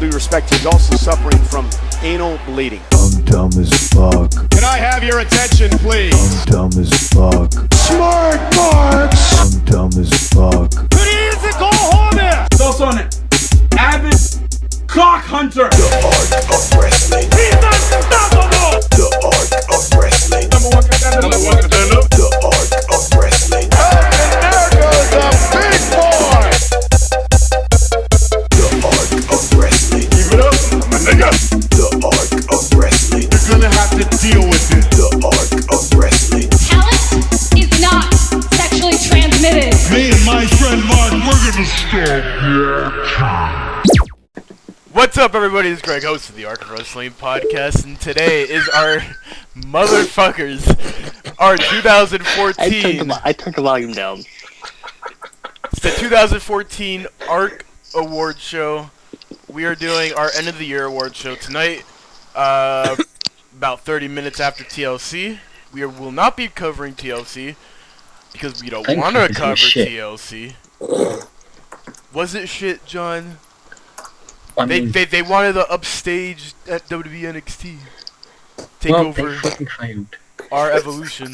due respect, he's also suffering from anal bleeding. I'm dumb as fuck. Can I have your attention, please? I'm dumb as fuck. Smart marks! I'm dumb as fuck. He's also an avid cock hunter. The art of wrestling. He's unstoppable! The art of wrestling. Number one contender. The art of wrestling. And there goes the big boy! The art of wrestling. Keep it up, my nigga! The art of wrestling. You're gonna have to deal with it. The art of wrestling. Talent is not sexually transmitted. Me and my friend Mark, we're gonna stop. What's up, everybody? It's Greg, host of the ARCrew Wrestling Podcast, and today is our motherfuckers, our 2014. I turned the volume down. It's the 2014 ARC Award Show. We are doing our end of the year award show tonight, about 30 minutes after TLC. We will not be covering TLC because we don't want to cover TLC. Was it shit, John? They wanted to upstage at WWE NXT. Take over they fucking failed. our evolution.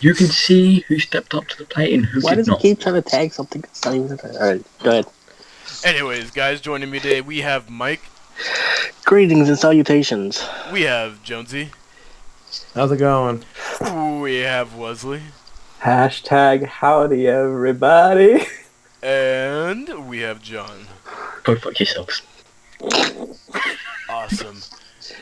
You can see who stepped up to the plate and who Why did does not. he keep trying to tag something that's not even... Alright, go ahead. Anyways, guys, joining me today, we have Mike. Greetings and salutations. We have Jonesy. How's it going? We have Wesley. Hashtag howdy everybody. And we have John. Go fuck yourselves. Awesome.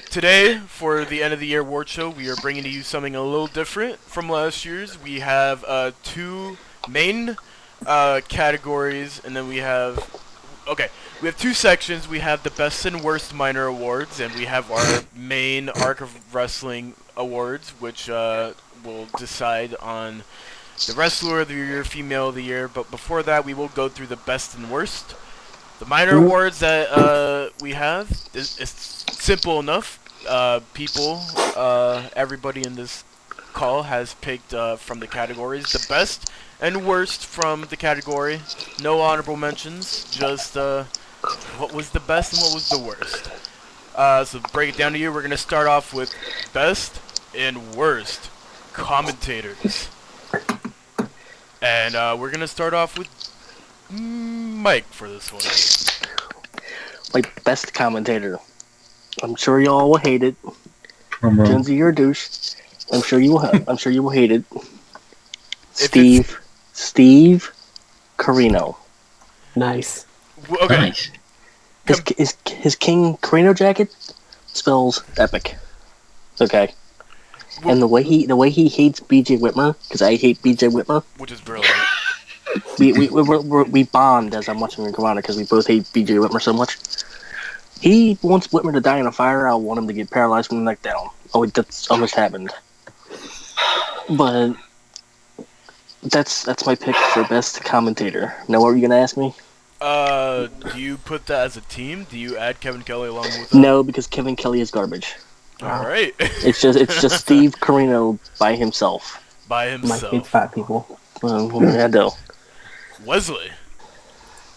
Today, for the end of the year award show, we are bringing to you something a little different from last year's. We have two main categories, and then we have... Okay, we have two sections. We have the best and worst minor awards, and we have our main Arc of Wrestling awards, which will decide on the Wrestler of the Year, Female of the Year. But before that, we will go through the best and worst. The minor awards that we have is simple enough. Everybody in this call has picked from the categories the best and worst from the category. No honorable mentions, just what was the best and what was the worst. So break it down to you. We're gonna start off with best and worst commentators, and we're gonna start off with Mike for this one. My best commentator. I'm sure y'all will hate it. Jonesy, you're a douche. I'm sure you will. I'm sure you will hate it. Steve Carino. Nice. Okay. Nice. His King Carino jacket spells epic. Okay. And the way he hates BJ Whitmer, because I hate BJ Whitmer, Which is brilliant. we bond as I'm watching Ring of Honor because we both hate BJ Whitmer so much. He wants Whitmer to die in a fire. I want him to get paralyzed from the neck down. Oh, that's almost happened. But that's my pick for best commentator. Now, what were you gonna ask me? Do you put that as a team? Do you add Kevin Kelly along with that? No, because Kevin Kelly is garbage. Alright. It's just Steve Carino by himself. By Mike hates himself. fat people. I know. Wesley.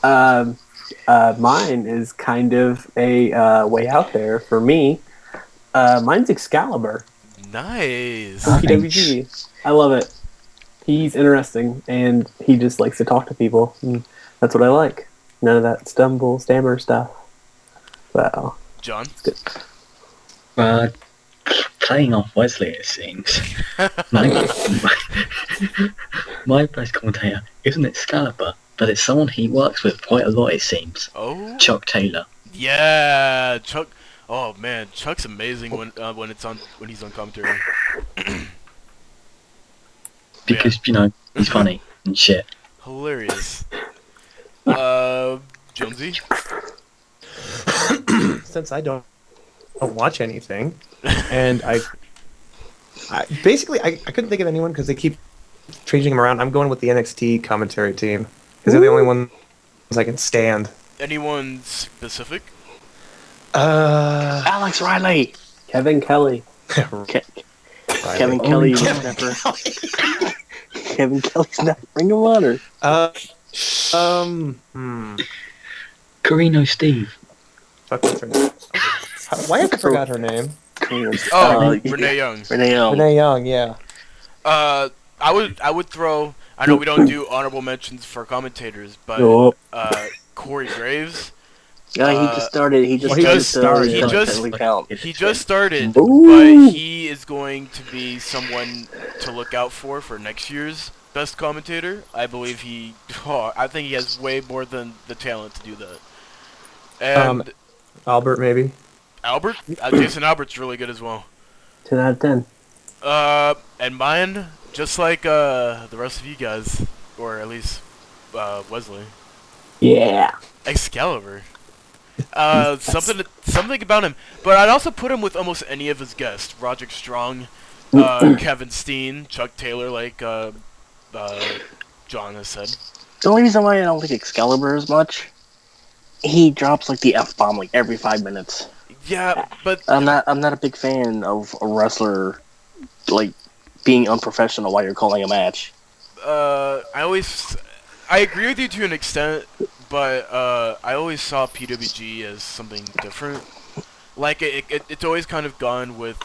Mine is kind of a way out there for me. Mine's Excalibur. Nice. PWG. I love it. He's interesting, and he just likes to talk to people. And that's what I like. None of that stammer stuff. Wow. John. It's good. Playing off Wesley, it seems. My best commentator isn't Excalibur, but it's someone he works with quite a lot, it seems. Oh. Chuck Taylor. Yeah, Chuck. Oh man, Chuck's amazing when he's on commentary. Because, he's funny and shit. Hilarious. Jonesy. Since I don't watch anything, and I basically couldn't think of anyone because they keep changing them around. I'm going with the NXT commentary team because they're the only ones I can stand. Anyone specific? Alex Riley. Kevin Kelly. Kevin Kelly is never. Kevin Kelly's not Ring of Honor. Carino Steve. Fuck, what's her name? Why have I forgot her name? Renee Young. Renee Young. Renee Young, yeah. I would throw. I know we don't do honorable mentions for commentators, but Nope. Corey Graves. Yeah, he just started. He just started. He just started, Ooh. but he is going to be someone to look out for next year's best commentator. I believe I think he has way more than the talent to do that. And Albert, maybe. Albert, Jason Albert's really good as well. 10 out of 10. And mine, just like the rest of you guys, or at least Wesley. Yeah. Excalibur. Something about him, but I'd also put him with almost any of his guests: Roderick Strong, Kevin Steen, Chuck Taylor, like John has said. The only reason why I don't like Excalibur as much, he drops like the F-bomb like every 5 minutes. Yeah, but I'm not a big fan of a wrestler like being unprofessional while you're calling a match. I agree with you to an extent, but I always saw PWG as something different. Like it's always kind of gone with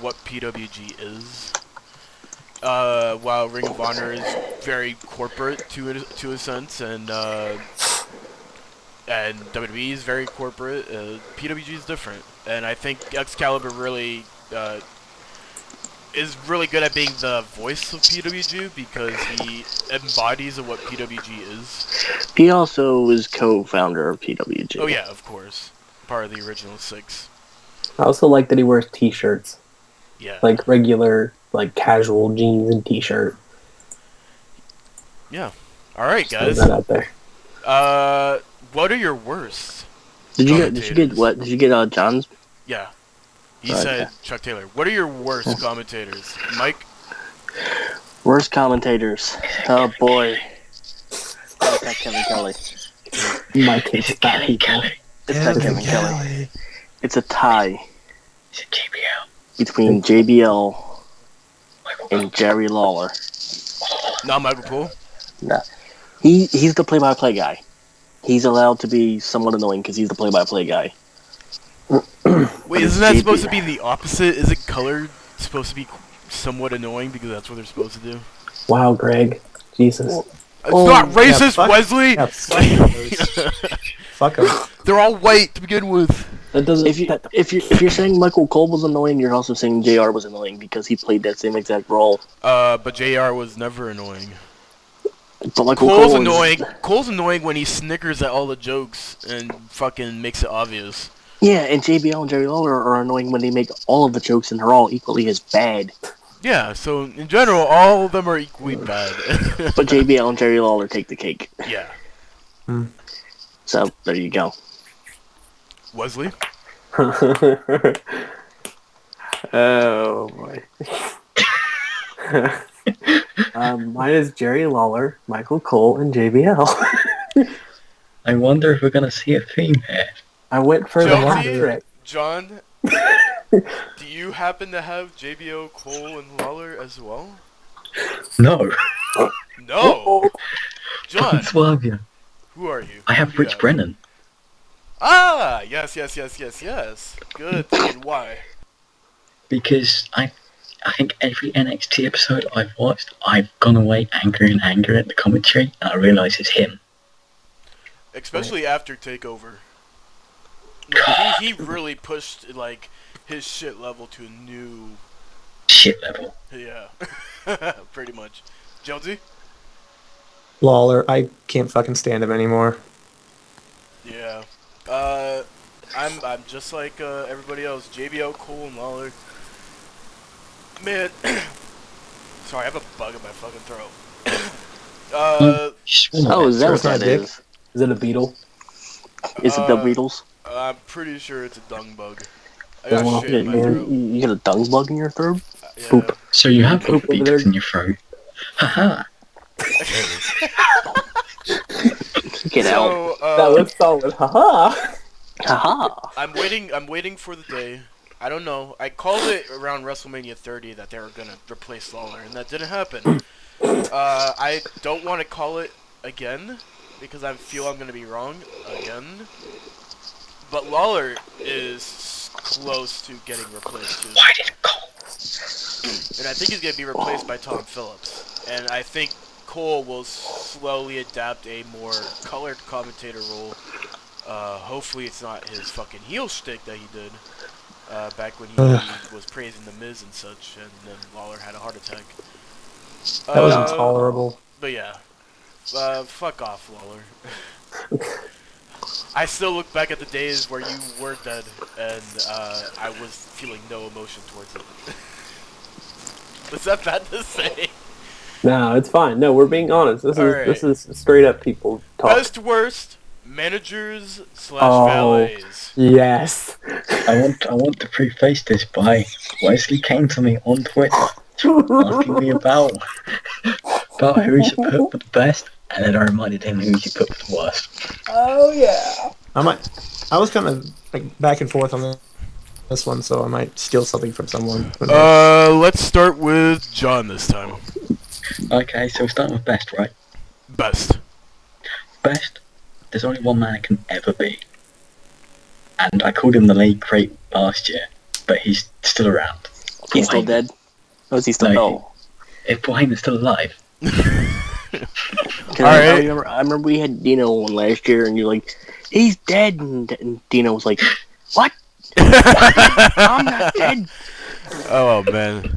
what PWG is. While Ring of Honor is very corporate to a sense, and WWE is very corporate, PWG is different, and I think Excalibur really is really good at being the voice of PWG because he embodies what PWG is. He also is co-founder of PWG. Oh yeah, of course, part of the original 6. I also like that he wears t-shirts. Yeah. Like regular, like casual jeans and t-shirt. Yeah. All right, guys. Throw that out there. What are your worst? Did you get what? Did you get John's? Yeah. He said Chuck Taylor. What are your worst commentators, Mike? Worst commentators. Oh boy. It's not Kevin Kelly. Mike hates fat people. It's not Kevin Kelly. It's a tie Is it JBL? between JBL and Jerry Lawler. Not Michael Cole. Nah. He's the play-by-play guy. He's allowed to be somewhat annoying because he's the play-by-play guy. Wait, isn't that supposed to be the opposite? Isn't color supposed to be somewhat annoying because that's what they're supposed to do? Wow, Greg. Jesus. It's not racist, yeah, Wesley! Yeah, fuck him. They're all white to begin with. That doesn't. If you're saying Michael Cole was annoying, you're also saying JR was annoying because he played that same exact role. But JR was never annoying. But Michael Cole's Cole annoying. Cole's annoying when he snickers at all the jokes and fucking makes it obvious. Yeah, and JBL and Jerry Lawler are annoying when they make all of the jokes and they're all equally as bad. Yeah, so in general, all of them are equally bad. But JBL and Jerry Lawler take the cake. Yeah. So, there you go. Wesley? Oh boy. Mine is Jerry Lawler, Michael Cole, and JBL. I wonder if we're gonna see a theme here. I went for the laugh trick. John, do you happen to have JBO, Cole, and Lawler as well? No. No! John, Swerve you. who are you? I have Who do you Rich Brennan. Ah! Yes. Good. And why? Because I think every NXT episode I've watched, I've gone away angry at the commentary, and I realise it's him. Especially after TakeOver. Like, he really pushed like his shit level to a new Shit level. Yeah. Pretty much. Jonesy? Lawler, I can't fucking stand him anymore. Yeah. I'm just like everybody else. JBL, Cole, and Lawler. Man, sorry, I have a bug in my fucking throat. Oh, is that what that is? Is it a beetle? Is it the Beatles? I'm pretty sure it's a dung bug. I You got shit in my throat. got a dung bug in your throat? Yeah. Poop. So you have Poop over beatles there. in your throat. Haha. Get out. That was solid. Haha. Haha. I'm waiting for the day. I don't know. I called it around WrestleMania 30 that they were gonna replace Lawler, and that didn't happen. I don't want to call it again because I feel I'm gonna be wrong again. But Lawler is close to getting replaced too. Why did Cole? And I think he's going to be replaced by Tom Phillips. And I think Cole will slowly adapt a more colored commentator role. Hopefully it's not his fucking heel shtick that he did back when he was praising The Miz and such, and then Lawler had a heart attack. That was intolerable. But yeah, fuck off, Lawler. I still look back at the days where you were dead, and I was feeling no emotion towards it. Was that bad to say? No, it's fine. No, we're being honest. This is straight up people talk. Best worst managers / valets. Yes. I want to preface this by Wesley came to me on Twitter asking me about who he should put for the best, and then I reminded him who he should put for the worst. Oh yeah. I was kind of like back and forth on this one, so I might steal something from someone. Let's start with John this time. Okay, so we're starting with best, right? Best. Best. There's only one man it can ever be. And I called him the late great last year, but he's still around. He's still dead? Oh, is he still? No. If Paul Heyman's still alive. I remember we had Dino on last year, and you're like, he's dead, and Dino was like, what? I'm not dead. Oh man,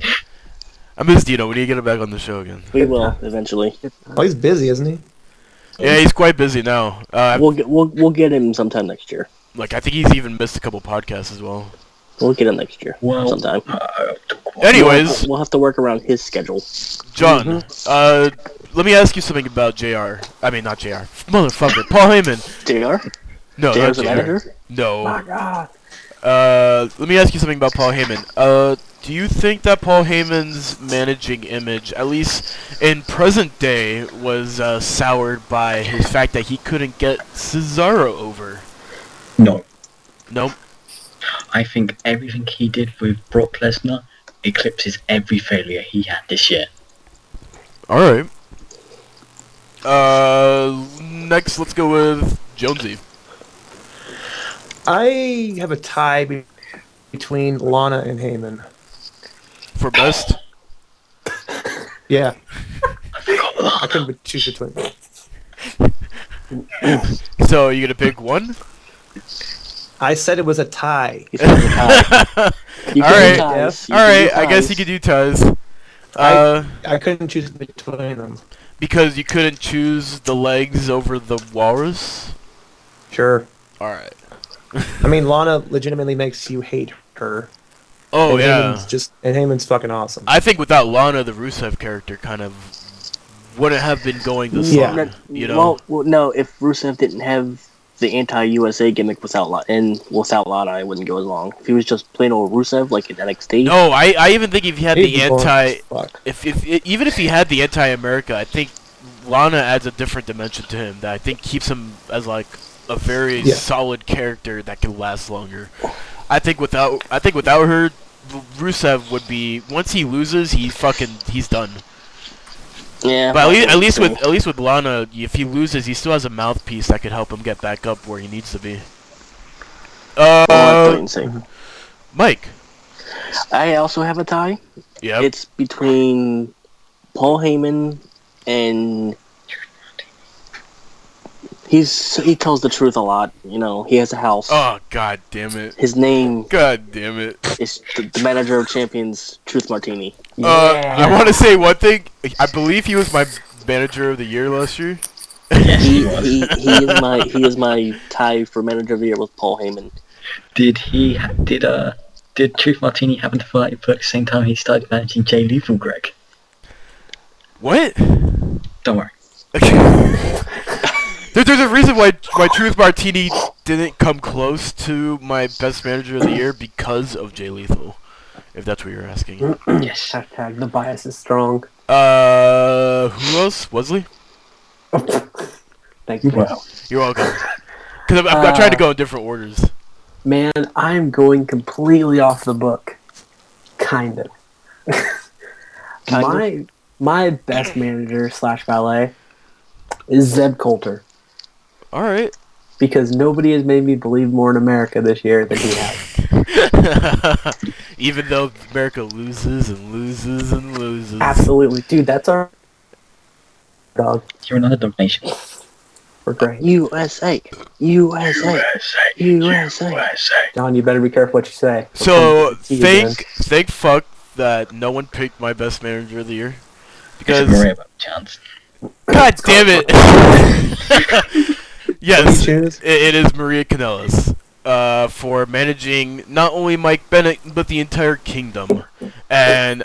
I miss Dino. When do you get him back on the show again? We will eventually. Oh, he's busy, isn't he? Yeah, he's quite busy now. We'll get him sometime next year. Like I think he's even missed a couple podcasts as well. We'll get him next year sometime. Anyways, we'll have to work around his schedule. John, let me ask you something about JR. I mean, not JR. Motherfucker, Paul Heyman. JR? No, JR's not the JR. manager? No. My God. Let me ask you something about Paul Heyman. Do you think that Paul Heyman's managing image, at least in present day, was soured by his fact that he couldn't get Cesaro over? No. Nope. I think everything he did with Brock Lesnar eclipses every failure he had this year. Alright. Next, let's go with Jonesy. I have a tie between Lana and Heyman. For best? Yeah. I couldn't choose between them. So, you gonna pick one? I said it was a tie. Alright, I guess you could do ties. I couldn't choose between them. Because you couldn't choose the legs over the walrus? Sure. Alright. I mean, Lana legitimately makes you hate her. Oh, and yeah. Heyman's fucking awesome. I think without Lana, the Rusev character kind of wouldn't have been going this long, you know? Well, no, if Rusev didn't have the anti-USA gimmick without Lana, I wouldn't go as long. If he was just plain old Rusev, like in NXT. No, I even think if he had He'd the be boring anti... as fuck. Even if he had the anti-America, I think Lana adds a different dimension to him that I think keeps him as, like, a very solid character that can last longer. I think without her, Rusev would be, once he loses, he's done. Yeah. But at least with Lana, if he loses, he still has a mouthpiece that could help him get back up where he needs to be. Mike. I also have a tie. Yeah. It's between Paul Heyman and he tells the truth a lot. You know, he has a house. Oh, god damn it. His name. God damn it. Is the manager of champions, Truth Martini. I want to say one thing. I believe he was my manager of the year last year. he is my tie for manager of the year with Paul Heyman. Did Truth Martini happen to fight at the same time he started managing Jay Lethal, Greg? What? Don't worry. There's a reason why Truth Martini didn't come close to my best manager of the year because of Jay Lethal, if that's what you're asking. Yes. Hashtag the bias is strong. Who else? Wesley? Thank you. Wow. You're welcome. Because I'm trying to go in different orders. Man, I'm going completely off the book. Kind of. My best manager / valet is Zeb Coulter. Alright. because nobody has made me believe more in America this year than he has. Even though America loses and loses and loses. Absolutely, dude. That's our dog. You're another dog nation. We're great. USA. USA. USA. John, you better be careful what you say. So Again. thank fuck that no one picked my best manager of the year Because because Maria by chance. God damn it. Yes, Who do you choose? it is Maria Kanellis for managing not only Mike Bennett but the entire kingdom, and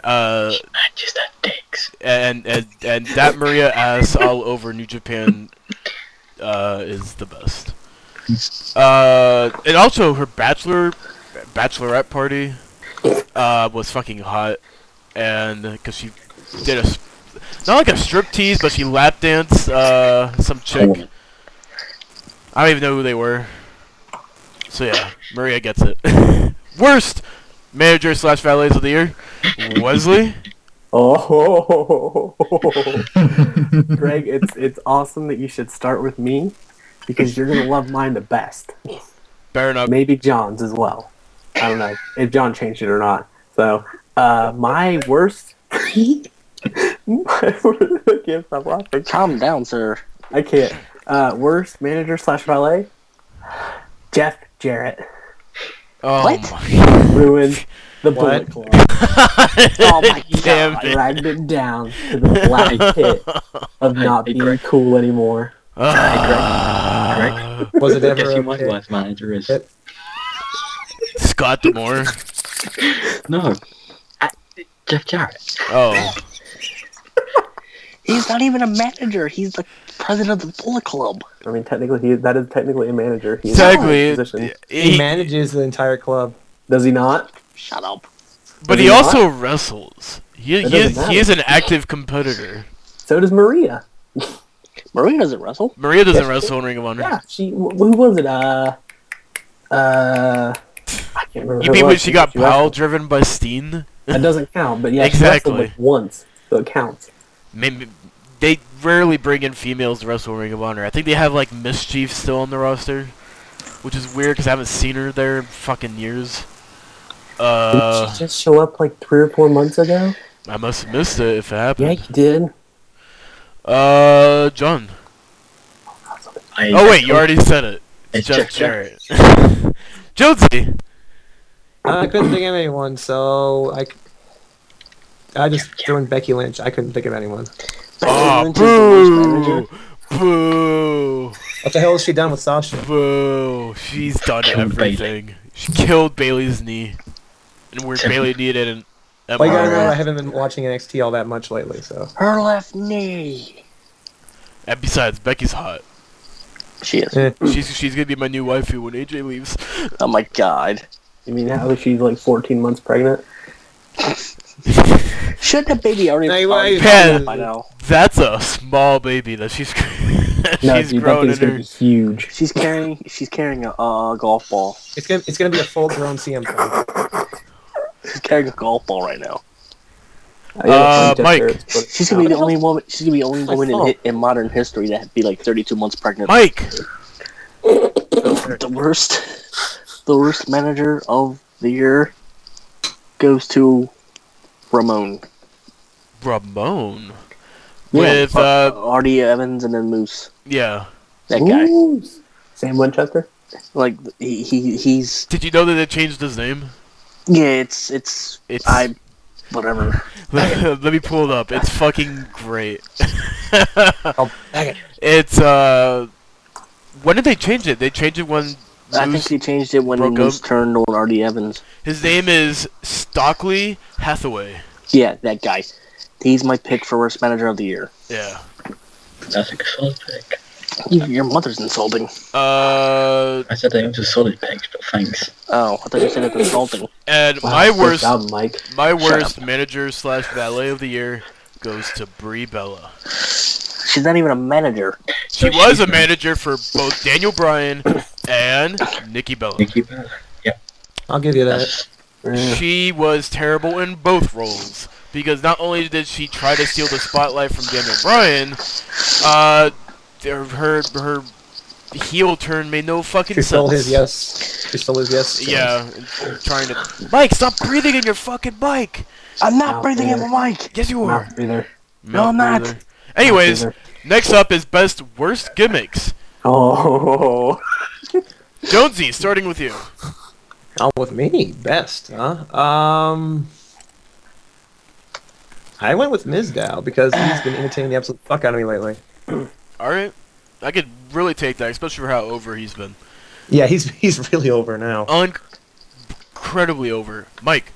Just that dicks. and that Maria ass all over New Japan is the best. And also her bachelorette party was fucking hot, and because she did not like a strip tease, but she lap danced some chick. I don't even know who they were. So yeah, Maria gets it. Worst manager / valets of the year, Wesley. Oh, Greg, it's awesome that you should start with me because you're gonna love mine the best. Fair enough. Maybe John's as well. I don't know if John changed it or not. So, my worst. I can't stop laughing. Calm down, sir. I can't. Worst manager / valet. Jeff Jarrett Oh What? my ruined the Bullet Club. Oh my Damn god. it. Dragged it down to the black pit of not being cool anymore. Ah. Was it Guess ever who a my pick? worst manager is? Scott Demore. No. Jeff Jarrett. Oh. He's not even a manager. He's the president of the Bullet Club. I mean, technically, that is technically a manager. He's Technically, in that position. He manages the entire club. Does he not? Shut up. but Does he he not? also wrestles. He That doesn't is matter. an active competitor. So does Maria. Maria doesn't wrestle. Maria doesn't wrestle in Ring of Honor. Yeah, who was it? I can't remember. You who mean it when was. she got wrestled. pile driven by Steen? That doesn't count, but yeah, Exactly. she wrestled like once, so it counts. Maybe they rarely bring in females to wrestle Ring of Honor. I think they have like Mischief still on the roster, which is weird because I haven't seen her there in fucking years. Did she just show up like 3 or 4 months ago? I must have missed it if it Yeah, happened. you did. John. I- Oh wait, you already said it. It's Jeff Jeff Jarrett. Jonesy. I couldn't think of anyone, so I just threw in Becky Lynch. I couldn't think of anyone. Oh, Lynch is the worst manager. boo! Boo! What the hell has she done with Sasha? Boo! She's done Killed everything. She killed Bailey's knee, and where Bailey needed an. Well, you gotta know MRI. I haven't been watching NXT all that much lately, so. Her left knee. And besides, Becky's hot. She is. Eh. She's gonna be my new waifu when AJ leaves. Oh my god. You mean how she's like 14 months pregnant? Shouldn't the baby already No, you- already Pen. by now? That's a small baby that she's No, she's dude, that grown in thing's gonna her. be huge. She's carrying a golf ball. It's gonna be a full-grown CM Punk. She's carrying a golf ball right now. I gotta find Jeff Mike. Jarrett's footage. She's gonna be the only woman. She's gonna be the only woman fault. in modern history that be like 32 months pregnant. Mike. The worst manager of the year goes to Ramon. Ramon. Yeah, With Artie Evans and then Moose. yeah. That guy. Ooh, Sam Winchester. Like he's Did you know that they changed his name? yeah. It's It's whatever. Let me pull it up. It's fucking great. Oh, dang it. It's when did they change it? They changed it when I think Moose, he changed it when broke Moose up. turned on Artie Evans. his name is Stockley Hathaway. Yeah, that guy. He's my pick for worst manager of the year. Yeah. That's a solid pick. Your mother's insulting. I said they was a solid pick, but thanks. Oh, I thought you said it's insulting. And Wow, my good worst job, Mike. worst manager / valet of the year goes to Brie Bella. She's not even a manager. She was a manager for both Daniel Bryan and Nikki Bella. Nikki Bella. Yep. I'll give you that. That's She was terrible in both roles because not only did she try to steal the spotlight from Daniel Bryan, her heel turn made no fucking She sense. stole his yes. She stole his yes. Yeah, trying to. Mike, stop breathing in your fucking mic. I'm not Mouth breathing in breather. my mic. Yes, you are. Mouth breather. No, I'm not. breather. Anyways, breather. next up is best worst gimmicks. Oh. Jonesy, starting with you. Oh, with me, best, huh? I went with Mizdow because he's been imitating the absolute fuck out of me lately. All right, I could really take that, especially for how over he's been. Yeah, he's really over now. Incredibly over. Mike.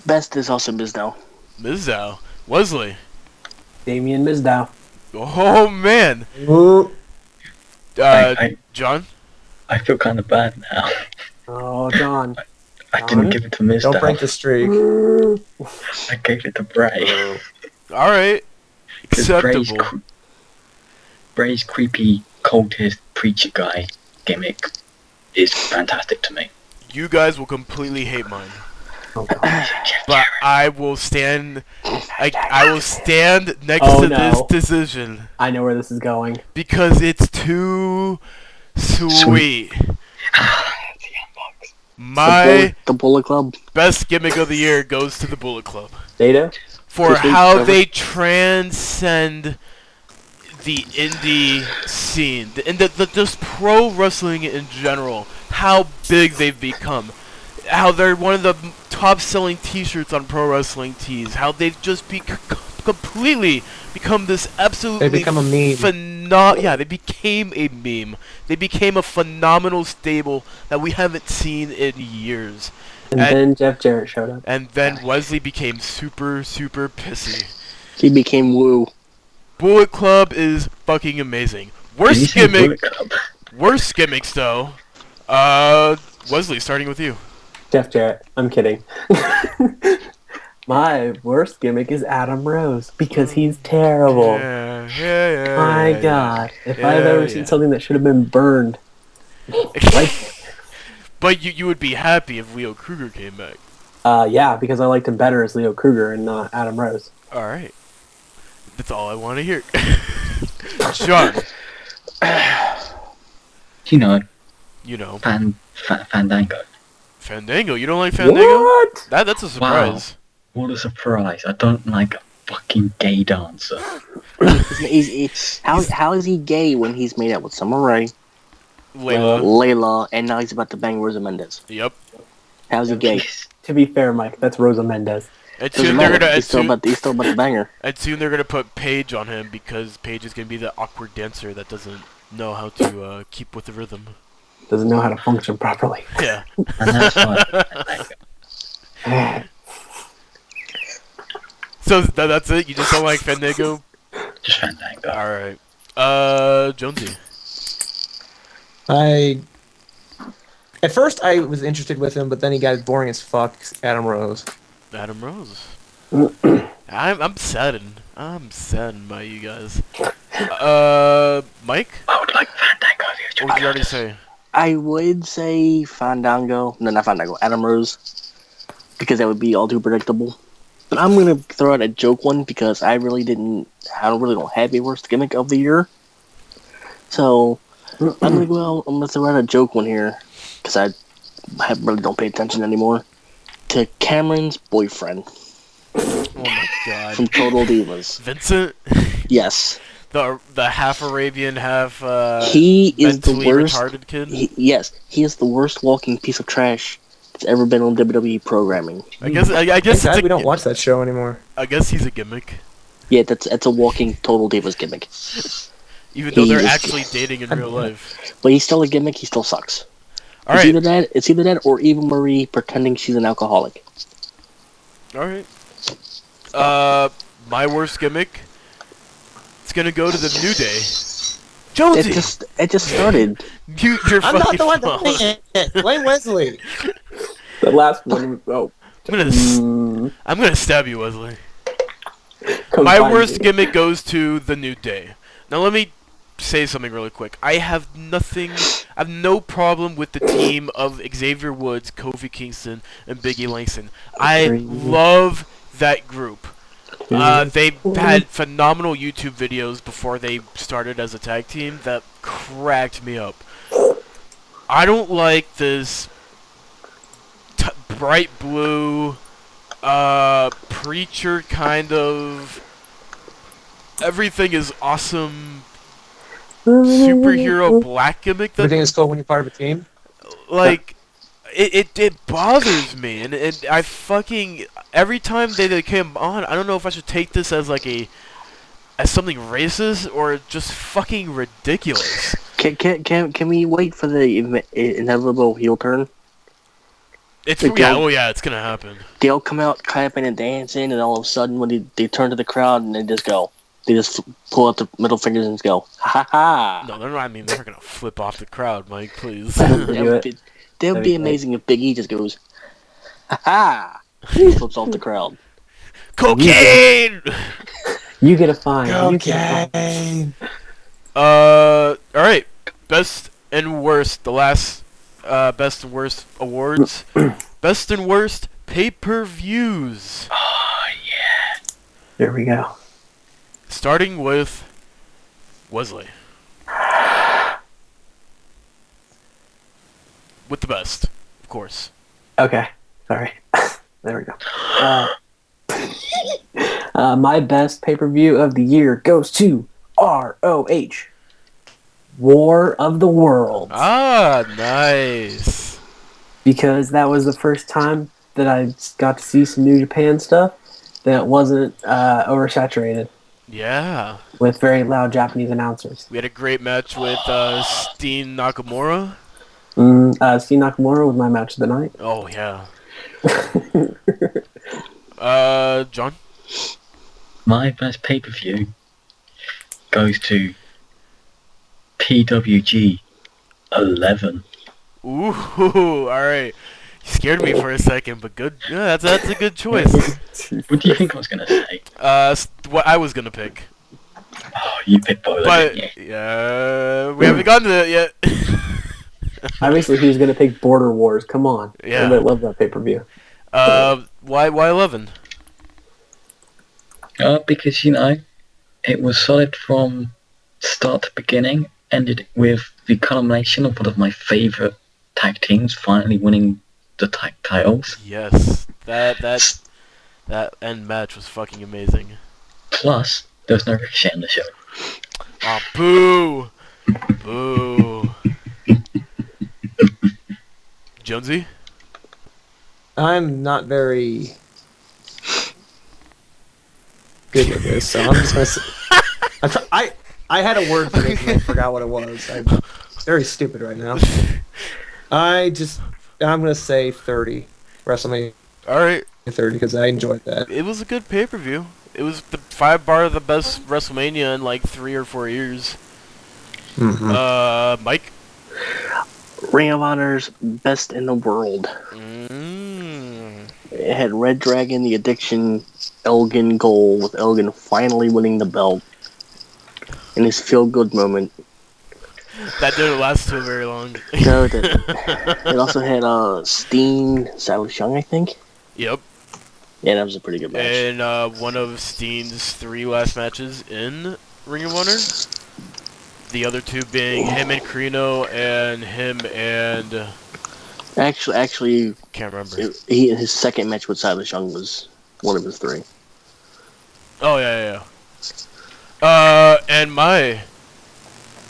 Best is also Mizdow. Mizdow. Wesley. Damien Mizdow. Oh man. John. I feel kind of bad now. Oh, John. I didn't give it to Mizdow. Don't break the streak. I gave it to Bray. All right. Acceptable. Bray's creepy cultist preacher guy gimmick is fantastic to me. You guys will completely hate mine. Oh, God. But I will stand. I will stand next Oh, to no. this decision I know where this is going. because it's too sweet. My The Bullet Club. best gimmick of the year goes to the Bullet Club Data? for This week, how over. they transcend the indie scene, the just pro wrestling in general. How big they've become. How they're one of the top-selling T-shirts on Pro Wrestling Tees. How they've just completely become this absolutely. They become a meme. Yeah, they became a meme. They became a phenomenal stable that we haven't seen in years. And then Jeff Jarrett showed up. And then Wesley became super, super pissy. He became Woo. Bullet Club is fucking amazing. Did you Worst say gimmick. Bullet Club? Worst gimmicks though. Wesley, starting with you. Jeff Jarrett. I'm kidding. My worst gimmick is Adam Rose because he's terrible. Yeah. My God. If Yeah, I've ever yeah. seen something that should have been burned. But you would be happy if Leo Kruger came back. Yeah, because I liked him better as Leo Kruger and not Adam Rose. All right. That's all I want to hear. John. You know, You know. Fandango. Fandango. You don't like Fandango? What? That's a surprise. What a surprise. I don't like a fucking gay dancer. How is he gay when he's made out with Summer Rae, Layla, and now he's about to bang Rosa Mendez? Yep. How's he gay? To be fair, Mike, that's Rosa Mendez. And Doesn't soon they're matter. gonna. He's still about to bang her. And soon they're gonna put Paige on him because Paige is gonna be the awkward dancer that doesn't know how to keep with the rhythm. Doesn't know how to function properly. Yeah. And that's why So that's it. You just don't like Fandango. just Fandango. All right. Jonesy. At first I was interested with him, but then he got boring as fuck. Adam Rose. Adam Rose. I'm saddened. I'm saddened by you guys. Mike? I would like Fandango if What would you already say? I would say Fandango. No, not Fandango. Adam Rose. Because that would be all too predictable. But I'm going to throw out a joke one because I really don't have a worst gimmick of the year. So, I'm going to throw out a joke one here. Because I really don't pay attention anymore. To Cameron's boyfriend. Oh my god. From Total Divas. Vincent? Yes. The half Arabian, half He is the mentally worst. retarded kid? Yes. He is the worst walking piece of trash that's ever been on WWE programming. I guess Thank it's God we don't watch that show anymore. I guess he's a gimmick. Yeah, it's a walking Total Divas gimmick. Even though they're He is- actually dating in real life. But he's still a gimmick, he still sucks. Alright. It's either that or Eva Marie pretending she's an alcoholic. Alright. My worst gimmick. It's gonna go to the New Day. Jonesy! It just started. You're I'm not fucking the one fault. that it. Blame Wesley. The last one. Oh. I'm gonna stab you, Wesley. Come My find worst me. gimmick goes to the New Day. Now let me say something really quick. I have no problem with the team of Xavier Woods, Kofi Kingston, and Biggie Langston. I love that group. They had phenomenal YouTube videos before they started as a tag team that cracked me up. I don't like this bright blue, preacher kind of everything is awesome superhero black gimmick. Everything is cool when you're part of a team. Like, it bothers me, and I fucking every time they came on, I don't know if I should take this as like as something racist or just fucking ridiculous. Can we wait for the inevitable heel turn? It's it's gonna happen. They'll come out clapping and dancing, and all of a sudden, when they turn to the crowd and they just pull out the middle fingers and just go, ha ha. No, they're not. I mean, they're gonna flip off the crowd, Mike. Please. That would be amazing if Big E just goes, ha ha. He flips off the crowd. Cocaine. You get a fine. Cocaine. All right. Best and worst. The last best and worst awards. Best and worst pay-per-views. Oh yeah. There we go. Starting with Wesley. With the best, of course. Okay. Sorry. There we go. My best pay-per-view of the year goes to ROH. War of the Worlds. Ah, nice. Because that was the first time that I got to see some New Japan stuff that wasn't oversaturated. Yeah. With very loud Japanese announcers. We had a great match with Steen Nakamura. Steen Nakamura was my match of the night. Oh, yeah. John? My best pay-per-view goes to PWG 11. Ooh, alright. You scared me for a second, but good. Yeah, that's a good choice. What do you think I was going to say? What I was going to pick. Oh, you picked Boiler, But, didn't you? we haven't gotten to that yet. Obviously, he was going to pick Border Wars. Come on. Yeah. I love that pay-per-view. Why 11? Because, it was solid from start to beginning. Ended with the culmination of one of my favourite tag teams finally winning the tag titles. Yes. That end match was fucking amazing. Plus, there's no Ricochet on the show. Oh, boo! Boo. Jonesy? I'm not very good with this, so I'm just gonna say, I had a word for this and I forgot what it was. I'm very stupid right now. I'm gonna say 30. WrestleMania Alright. 30 because I enjoyed that. It was a good pay-per-view. It was by far the best WrestleMania in like 3 or 4 years. Mm-hmm. Mike? Ring of Honor's best in the world. It had Red Dragon, The Addiction, Elgin goal, with Elgin finally winning the belt. In his feel-good moment. That didn't last too very long. No, it didn't. It also had Steen, Silas Young, I think. Yep. Yeah, that was a pretty good match. And one of Steen's 3 last matches in Ring of Honor. The other 2 being him and Carino, and him and... Actually, can't remember. His second match with Silas Young was one of his 3. Oh, yeah. And my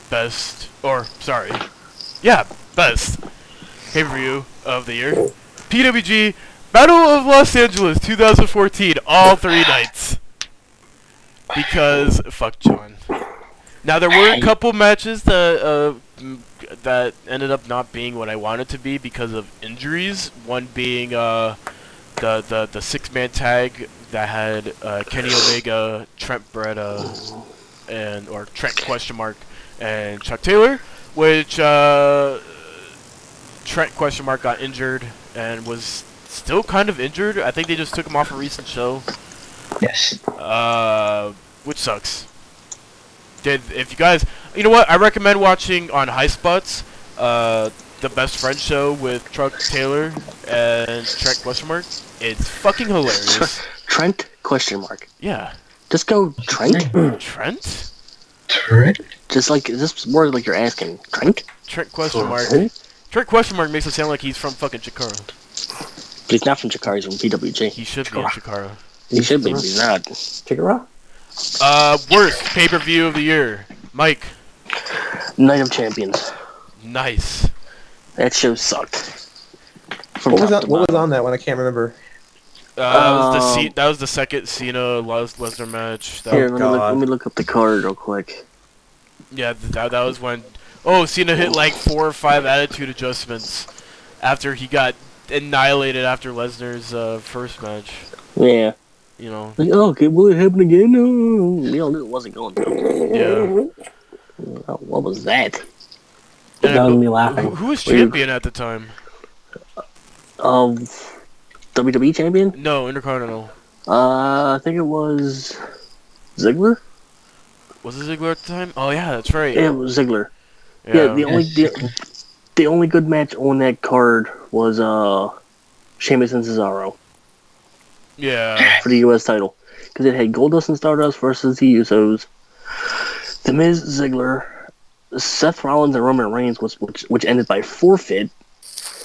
best pay-per-view of the year, PWG Battle of Los Angeles 2014, all 3 nights. Because fuck John. Now there were a couple matches that ended up not being what I wanted to be because of injuries. One being the 6-man tag that had Kenny Omega, Trent Beretta, or Trent question mark, and Chuck Taylor, which Trent question mark got injured and was still kind of injured. I think they just took him off a recent show. Yes. Which sucks. If you guys, you know what, I recommend watching on High Spots, the Best Friend show with Chuck Taylor and Trent question mark. It's fucking hilarious. Trent Question mark. Yeah. Just go Trent. Trent? Trent? Just like is this word like you're asking Trent? Trent question mark. Trent? Trent question mark makes it sound like he's from fucking Chikara. But he's not from Chikara. He's from PWG. He should be in Chikara. He should be, but he's not. Chikara? Worst pay-per-view of the year. Mike. Night of Champions. Nice. That show sucked. What was on that one? I can't remember. That was the second Cena Lesnar match. Here, let me look up the card real quick. Yeah, that was when. Oh, Cena hit like 4 or 5 attitude adjustments after he got annihilated after Lesnar's first match. Yeah. You know. Like, oh, okay, will it happen again? No. We all knew it wasn't going to. Yeah. Oh, what was that? That was me laughing. Who was champion at the time? WWE champion? No, Intercontinental. I think it was Ziggler. Was it Ziggler at the time? Oh yeah, that's right. Yeah, it was Ziggler. Yeah, the only good match on that card was Sheamus and Cesaro. Yeah. For the U.S. title, because it had Goldust and Stardust versus the Usos, The Miz, Ziggler, Seth Rollins and Roman Reigns, which ended by forfeit.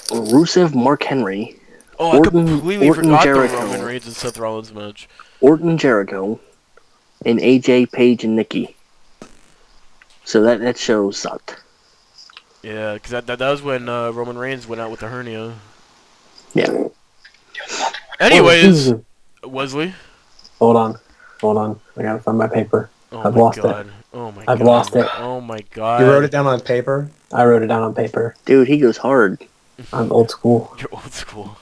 Rusev, Mark Henry. Oh, I completely forgot the Roman Reigns and Seth Rollins match. Orton, Jericho, and AJ, Paige, and Nikki. So that show sucked. Yeah, because that was when Roman Reigns went out with the hernia. Yeah. Anyways, Wesley. Hold on. I gotta find my paper. Oh I've my lost God. it. Oh my I've God. lost it. Oh my God. You wrote it down on paper? I wrote it down on paper. Dude, he goes hard. I'm old school. You're old school.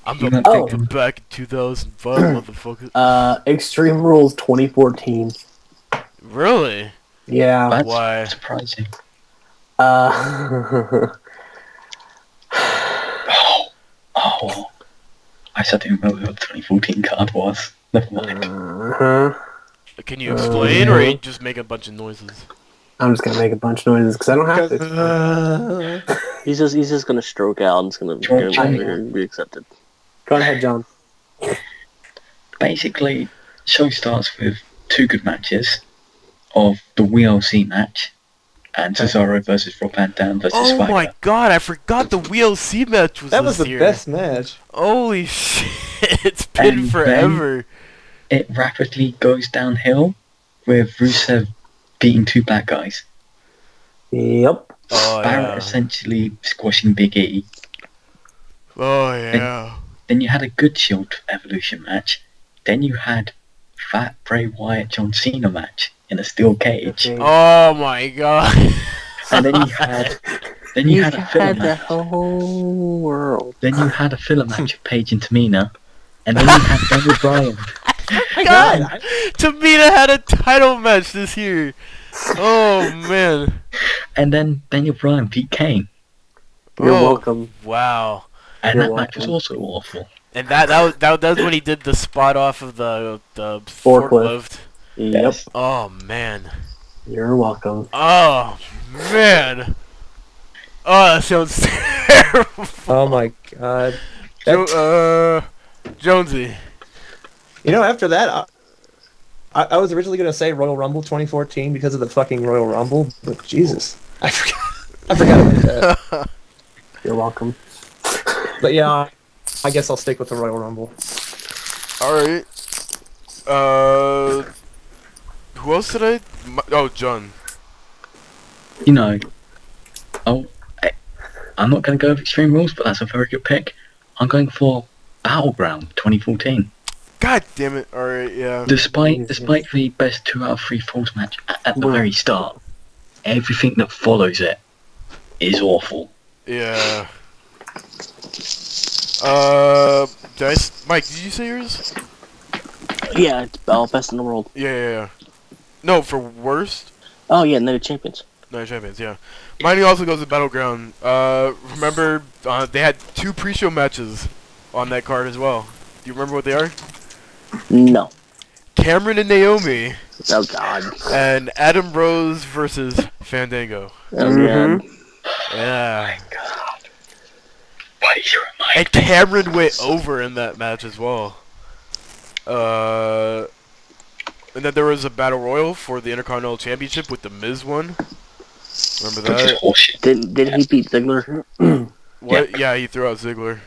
I'm thinking back in 2005, motherfucker. Extreme Rules 2014. Really? Yeah. That's Why? surprising. Oh. I still didn't know what the 2014 card was. Never mind. Can you explain, or are you just making a bunch of noises? I'm just gonna make a bunch of noises because I don't have to. He's just gonna stroke out and it's gonna be accepted. Go ahead, John. Basically, show starts with 2 good matches of the WLC match and Cesaro versus Rob Van Dam versus Oh Swagger. my God! I forgot the WLC match was. That was this the year. best match. Holy shit! It's been And forever. It rapidly goes downhill with Rusev beating 2 black guys. Yep. Oh Barrett yeah. essentially squashing Big E. Oh yeah. Then you had a good Shield Evolution match. Then you had Fat Bray Wyatt John Cena match in a steel cage. Oh my God. And then you had a filler the match. whole world. Then you had a filler match of Paige and Tamina. And then you had Daniel Bryan. God, Tamina had a title match this year. Oh man. And then Daniel Bryan beat Kane. You're welcome. Wow. And You're that match was welcome. also awful. And that was when he did the spot off of the forklift. Yep. Oh man. You're welcome. Oh man. Oh, that sounds terrible. Oh my God. Jonesy. You know, after that, I was originally going to say Royal Rumble 2014 because of the fucking Royal Rumble, but Jesus, I forgot about that. You're welcome. But yeah, I guess I'll stick with the Royal Rumble. Alright. Who else did I? Oh, John. You know, I'm not going to go with Extreme Rules, but that's a very good pick. I'm going for Battleground 2014. God damn it. Alright, yeah. Despite the best 2 out of 3 falls match at the very start, everything that follows it is awful. Yeah. Mike, did you say yours? Yeah, it's best in the world. Yeah. No, for worst? Oh yeah, Night of Champions. Night of Champions, yeah. Mine also goes to Battleground. Remember, they had 2 pre-show matches on that card as well. Do you remember what they are? No. Cameron and Naomi. Oh God. And Adam Rose versus Fandango. Oh God. Yeah. God. Why did you remind And Cameron went over in that match as well. And then there was a battle royal for the Intercontinental Championship with the Miz one. Remember Which is that? horseshit. Didn't he beat Ziggler? What? Yeah, he threw out Ziggler.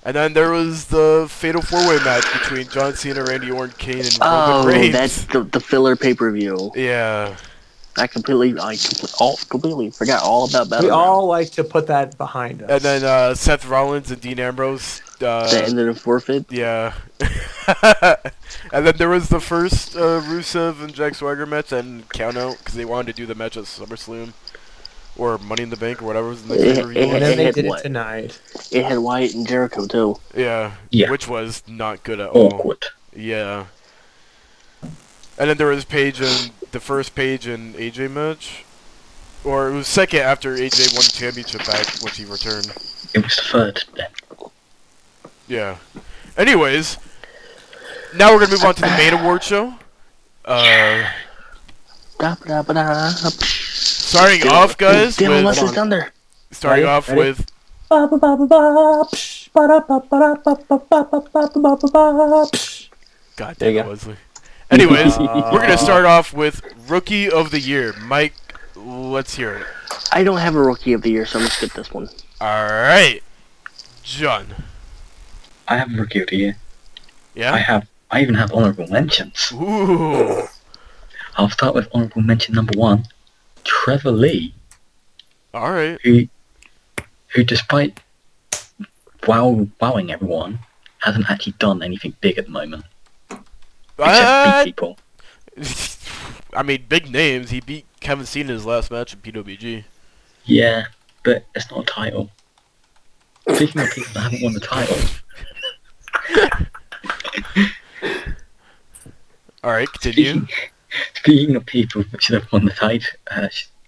And then there was the Fatal 4-Way match between John Cena, Randy Orton, Kane, and Roman Oh, Reigns. that's the filler pay-per-view. Yeah. I completely forgot all about Battle We Royal. all like to put that behind us. And then Seth Rollins and Dean Ambrose. That ended in forfeit. Yeah. And then there was the first Rusev and Jack Swagger match and count out because they wanted to do the match at SummerSlam or Money in the Bank or whatever was the next pay-per-view. And then they had did what? it tonight. It had Wyatt and Jericho too. Yeah. Yeah. Which was not good at all. Awkward. Yeah. And then there was the first Paige and AJ match. Or it was second after AJ won the championship back when he returned. It was the third then. Yeah. Anyways, now we're gonna move on to the main award show. Starting off, guys, Dylan with Wesley Thunder. starting Ready? off Ready? with God There damn you it, go. Wesley. Anyways, we're gonna start off with Rookie of the Year. Mike, let's hear it. I don't have a Rookie of the Year, so I'm gonna skip this one. Alright. John. I have a Rookie of the Year. Yeah? I even have honourable mentions. Ooh. I'll start with honourable mention number 1. Trevor Lee, Alright. who despite wowing everyone, hasn't actually done anything big at the moment. Except beat people. I mean, big names. He beat Kevin Cena in his last match in PWG. Yeah, but it's not a title. Speaking of people that haven't won the title, Alright, continue. speaking of people that should have won the title,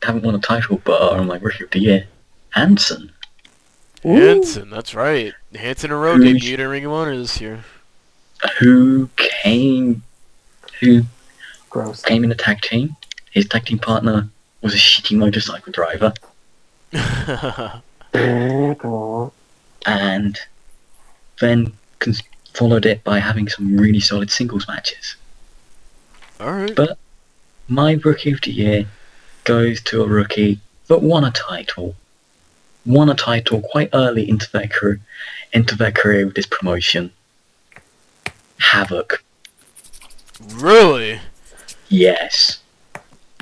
haven't won a title but are on my Rookie of the Year, Hanson. Hanson, that's right. Hanson and Rowe debuted in Ring of Honor this year. Who came Gross. in a tag team. His tag team partner was a shitty motorcycle driver, and then followed it by having some really solid singles matches. Alright. But my Rookie of the Year goes to a rookie that won a title. Won a title quite early into their career with this promotion. Havoc. Really? Yes.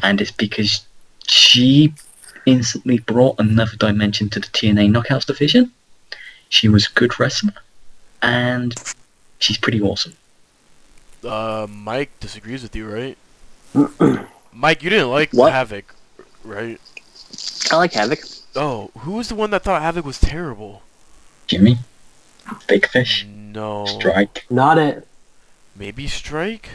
And it's because she instantly brought another dimension to the TNA Knockouts division. She was a good wrestler, and she's pretty awesome. Mike disagrees with you, right? Mike, you didn't like What? Havoc, right? I like Havoc. Oh, who was the one that thought Havoc was terrible? Jimmy? Big Fish? No. Strike? Not it. Maybe Strike?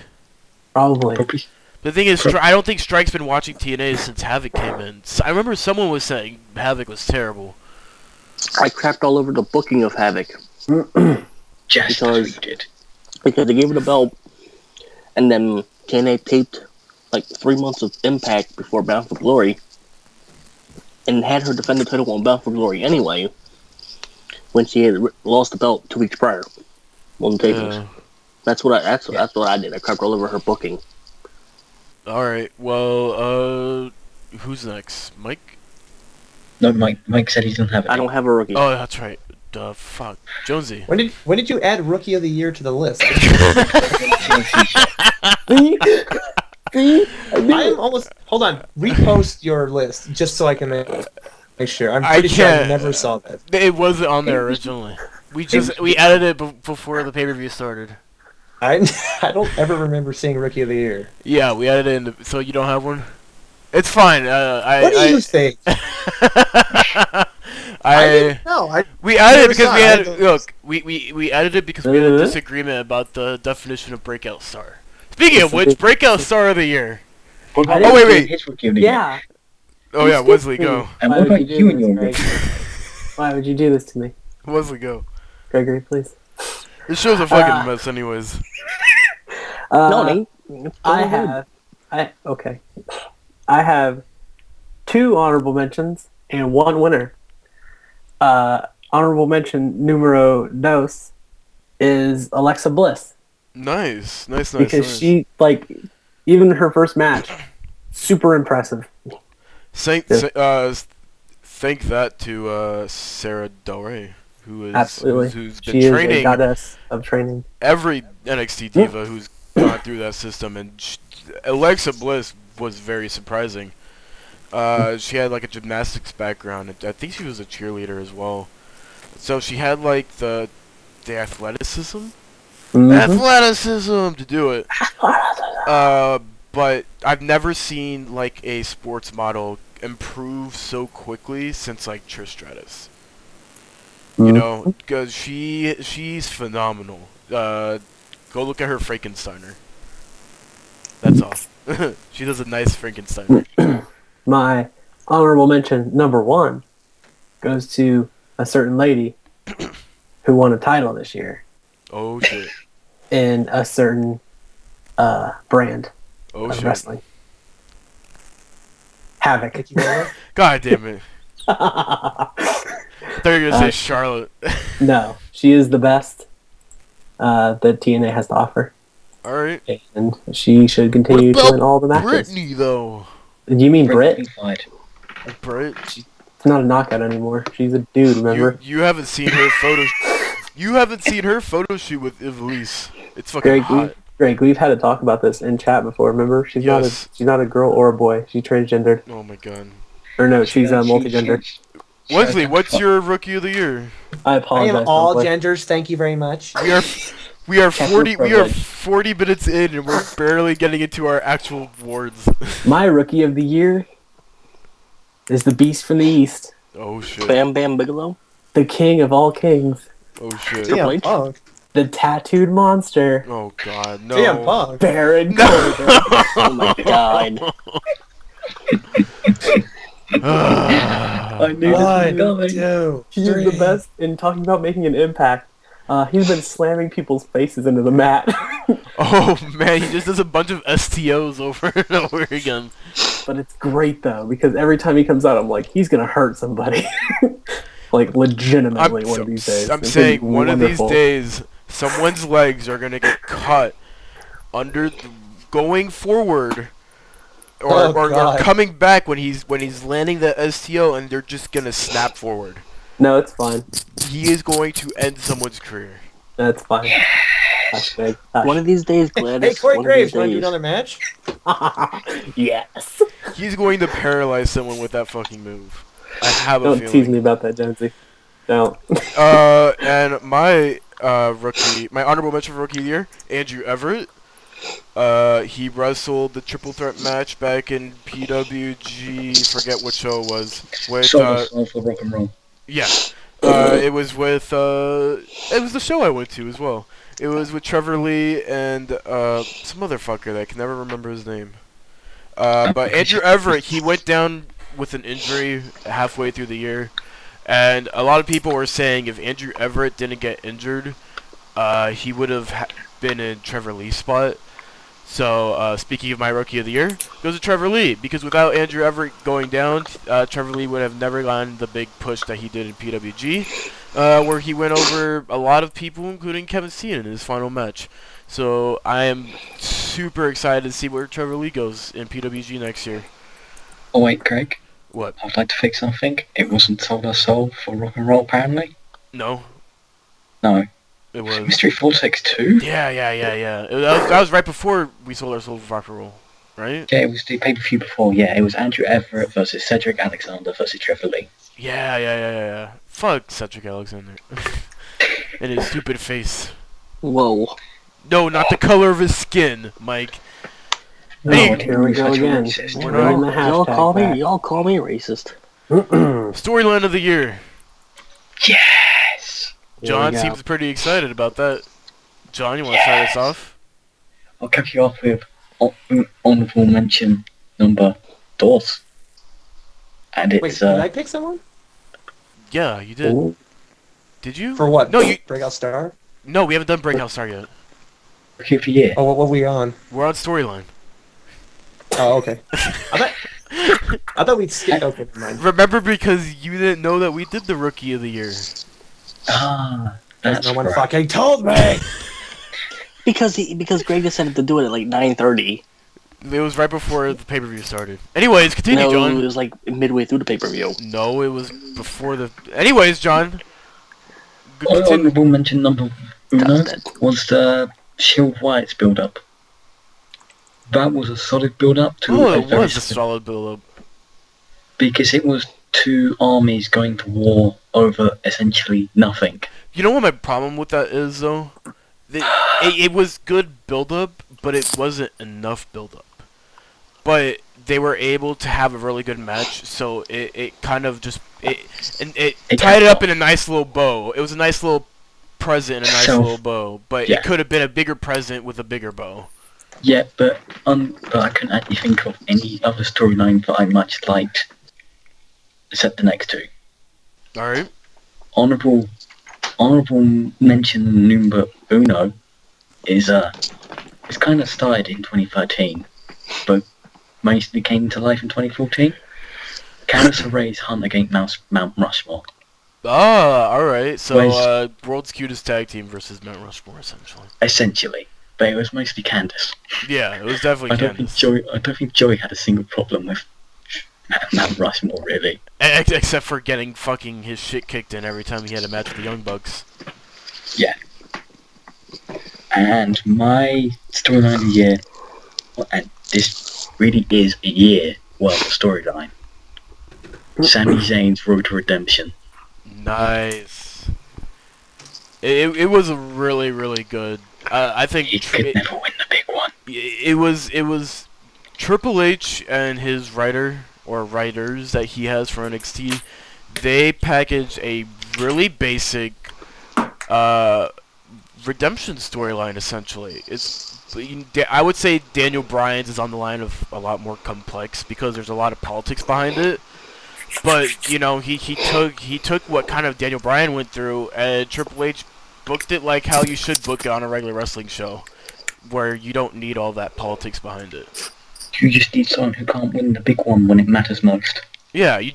Probably. Probably. The thing is, I don't think Strike's been watching TNA since Havoc came in. I remember someone was saying Havoc was terrible. I crapped all over the booking of Havoc Just as we did. because they gave her the belt, and then TNA taped like 3 months of Impact before Bound for Glory, and had her defend the title on Bound for Glory anyway, when she had lost the belt 2 weeks prior on the tapings. Yeah. That's what I did. I crapped all over her booking. Alright, well, who's next? Mike? No, Mike said he doesn't have it. I don't have a rookie. Oh, that's right. Fuck. Jonesy. When did you add Rookie of the Year to the list? I'm almost. Hold on. Repost your list just so I can make sure. I'm pretty sure I never saw that. It wasn't on there originally. We added it before the pay-per-view started. I don't ever remember seeing Rookie of the Year. Yeah, we added it in so you don't have one? It's fine. What do you think? We added it because we had never saw it. look. We added it because we had a disagreement about the definition of breakout star. Speaking of which, breakout star of the year. Oh, wait. His Rookie of the Year. Yeah. Oh yeah, Wesley, go. And Why what would about you you do and your this, Rookie? Greg? Why would you do this to me? Wesley, go. Gregory, please. This show's a fucking mess, anyways. No, Nate. I have 2 honorable mentions and 1 winner. Honorable mention numero dos is Alexa Bliss. Nice. Because she, like, even her first match, super impressive. Thank that to Sarah Del Rey, who is Absolutely. who's been She is a training goddess of training. every NXT diva who's gone through that system, and Alexa Bliss was very surprising. She had like a gymnastics background, and I think she was a cheerleader as well. So she had like the athleticism to do it. But I've never seen like a sports model improve so quickly since like Trish Stratus. You know, because she's phenomenal. Go look at her Frankensteiner. That's all. She does a nice Frankensteiner. My honorable mention number 1 goes to a certain lady who won a title this year Oh shit. in a certain brand Oh of shit. wrestling. Havoc. God damn it. I thought you were gonna say Charlotte. No, she is the best that TNA has to offer, Alright. and she should continue to win all the matches. Brittany though? You mean Britt? Britt? It's not a knockout anymore. She's a dude, remember? You haven't seen her photo. You haven't seen her photo shoot with Ivelisse. It's fucking hot. Greg, we've had to talk about this in chat before. Remember, she's Yes. not a girl or a boy. She's transgendered. Oh my god. Or no, she's multigender. Wesley, what's your rookie of the year? I I apologize. am all Wesley. genders. Thank you very much. We are 40 privilege. minutes in and we're barely getting into our actual awards. My rookie of the year is the Beast from the East, Oh shit. Bam Bam Bigelow. the king of all kings, Oh shit. Triple CM H. Punk. the tattooed monster, Oh god, no. CM Punk. Baron Corbin. Oh my god. I knew One, this was coming. two, He's the best in talking about making an impact. He's been slamming people's faces into the mat. Oh man, he just does a bunch of STOs over and over again. But it's great though, because every time he comes out, I'm like, he's gonna hurt somebody. Like legitimately one of these days. I'm It's saying been one wonderful. of these days, someone's legs are gonna get cut going forward, or God. coming back when he's landing the STO, and they're just gonna snap forward. No, it's fine. He is going to end someone's career. That's fine. That's big. One of these days, Gladys. Hey, Corey one of these Graves, want to do days. another match? Yes. He's going to paralyze someone with that fucking move. I have a Don't feeling. tease me about that, Jonesy. Don't. And my my honorable mention for rookie of the year, Andrew Everett. He wrestled the triple threat match back in PWG. Forget what show it was. With Song for rock and roll. yeah, it was with it was the show I went to as well. It was with Trevor Lee and some other fucker that I can never remember his name. But Andrew Everett, he went down with an injury halfway through the year, and a lot of people were saying if Andrew Everett didn't get injured, he would have been in Trevor Lee's spot. So, speaking of my rookie of the year, goes to Trevor Lee, because without Andrew Everett going down, Trevor Lee would have never gotten the big push that he did in PWG, where he went over a lot of people, including Kevin Steen in his final match. So, I am super excited to see where Trevor Lee goes in PWG next year. Oh wait, Craig. What? I'd like to fix something. It wasn't Soul or Soul for rock and roll, apparently. No, No. it was... Mystery 462? Yeah. That was right before we sold our soul for rock and roll, right? Yeah, it was the pay-per-view before. Yeah, it was Andrew Everett versus Cedric Alexander versus Trevor Lee. Yeah. Fuck Cedric Alexander. And his stupid face. Whoa. No, not the color of his skin, Mike. No, Hey, here we go again. Racist. We're bringing the hashtag Y'all call me racist. back. Storyline of the year. Yes! John Here we go. seems pretty excited about that. John, you want to start us off? I'll kick you off with honorable mention number 2. And Wait, it's, did I pick someone? Yeah, you did. Ooh. Did you? For what? No, you. Breakout Star? No, we haven't done Breakout Star yet. Rookie of the Year. Oh, what were we on? We're on Storyline. Oh, okay. I thought we'd skip. Okay, never mind. Remember, because you didn't know that we did the Rookie of the Year. Ah, that's No one right. fucking told me! Because Greg decided to do it at like 9:30. It was right before the pay-per-view started. Anyways, continue, No, John. it was like midway through the pay-per-view. No, it was before the... Anyways, John. Honorable mention number uno Dead. was the Shield Wyatt's build-up. That was a solid build-up to Oh, a it very was a solid build-up. because it was two armies going to war over essentially nothing. You know what my problem with that is, though? It was good build-up, but it wasn't enough build-up. But they were able to have a really good match, so it kind of just... It tied it up in a nice little bow. It was a nice little present and a nice little bow, but yeah. it could have been a bigger present with a bigger bow. Yeah, but I couldn't actually think of any other storyline that I much liked, except the next two. Alright. Honorable mention number uno is it's kind of started in 2013, but mostly came to life in 2014. Candice LeRae's hunt against Mount Rushmore. Ah, alright. So, World's Cutest Tag Team versus Mount Rushmore, essentially. Essentially. But it was mostly Candice. Yeah, it was definitely Candice. I don't think Joey had a single problem with Mount Rushmore, really. Except for getting fucking his shit kicked in every time he had a match with the Young Bucks. Yeah. And my storyline of the year, and this really is a year worth of storyline. Sami Zayn's Road to Redemption. Nice. It was really, really good. I think he could never win the big one. It was Triple H and his writer or writers that he has for NXT. They packaged a really basic redemption storyline. Essentially, I would say Daniel Bryan's is on the line of a lot more complex because there's a lot of politics behind it. But you know, he took what kind of Daniel Bryan went through, and Triple H booked it like how you should book it on a regular wrestling show, where you don't need all that politics behind it. You just need someone who can't win the big one when it matters most. Yeah, you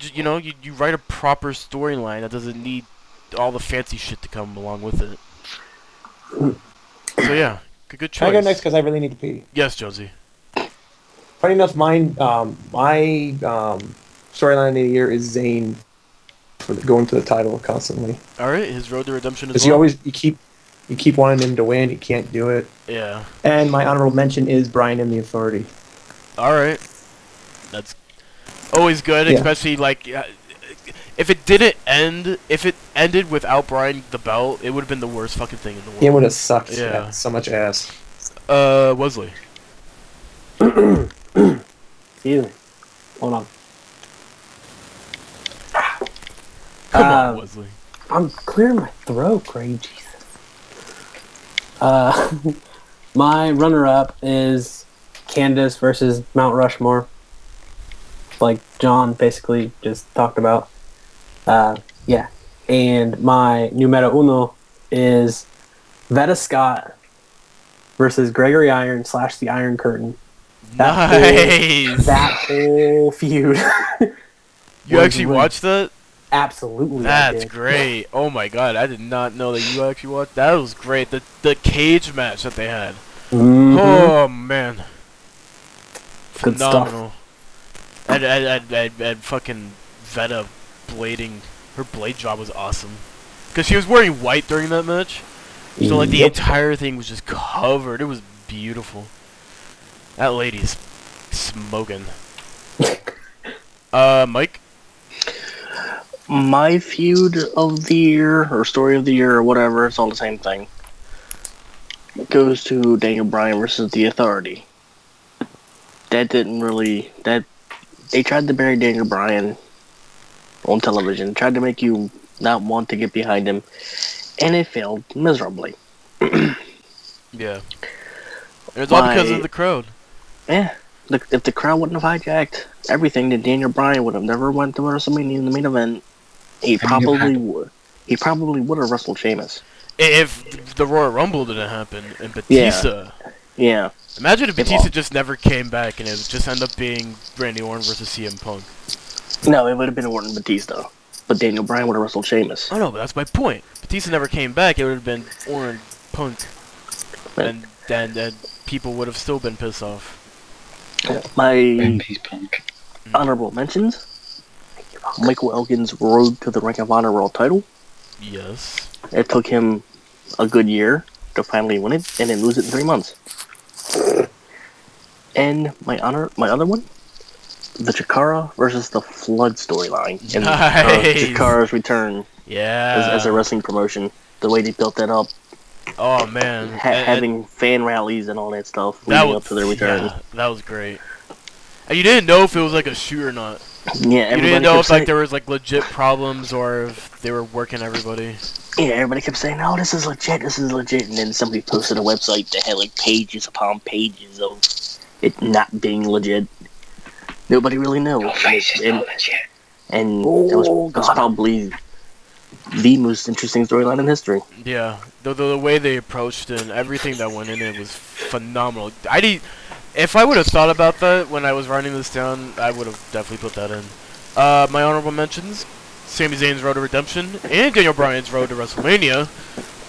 write a proper storyline that doesn't need all the fancy shit to come along with it. So yeah, good choice. Can I go next because I really need to pee? Yes, Josie. Funny enough, my storyline of the year is Zayn going to the title constantly. All right, his road to redemption is. Because you keep wanting him to win, he can't do it. Yeah. And my honorable mention is Bryan and the Authority. All right, that's always good, especially like if it ended without Bryan the belt, it would have been the worst fucking thing in the world. It would have sucked. Yeah, so much ass. Wesley. Excuse me. Hold on. Come on, Wesley. I'm clearing my throat, Craig. Jesus. My runner-up is Candice versus Mount Rushmore. Like John basically just talked about. Yeah. And my numero uno is Veta Scott versus Gregory Iron / the Iron Curtain. That whole feud. You actually watched that? Absolutely. That's great. Oh my god, I did not know that you actually watched. That was great. The cage match that they had. Mm-hmm. Oh man. Good Phenomenal. And fucking Veta blading. Her blade job was awesome. Because she was wearing white during that match. So like the entire thing was just covered. It was beautiful. That lady's smoking. Mike? My feud of the year, or story of the year, or whatever, it's all the same thing. Goes to Daniel Bryan versus The Authority. That didn't really... They tried to bury Daniel Bryan on television. Tried to make you not want to get behind him. And it failed miserably. Yeah. It's all because of the crowd. Yeah. If the crowd wouldn't have hijacked everything, then Daniel Bryan would have never went to WrestleMania in the main event. He probably would. He probably would have wrestled Sheamus. If the Royal Rumble didn't happen and Batista. Yeah. Imagine if Batista just never came back and it would just end up being Randy Orton versus CM Punk. No, it would have been Orton Batista. But Daniel Bryan would have wrestled Sheamus. Oh no, but that's my point. Batista never came back, it would have been Orton Punk. And and people would have still been pissed off. My He's punk. honorable mentions: Michael Elgin's road to the Ring of Honor World Title. Yes. It took him a good year to finally win it, and then lose it in 3 months. And my other one, the Chikara versus the Flood storyline, and Chikara's return as a wrestling promotion. The way they built that up. Oh man, having fan rallies and all that stuff leading up to their return. Yeah, that was great. And you didn't know if it was like a shoot or not. Yeah, you didn't know if like there was like legit problems or if they were working everybody. Yeah, everybody kept saying, "Oh, this is legit, and then somebody posted a website that had like pages upon pages of it not being legit. Nobody really knew. And that was probably the most interesting storyline in history. Yeah, the way they approached it and everything that went in it was phenomenal. If I would have thought about that when I was writing this down, I would have definitely put that in. My honorable mentions: Sami Zayn's Road to Redemption and Daniel Bryan's Road to WrestleMania.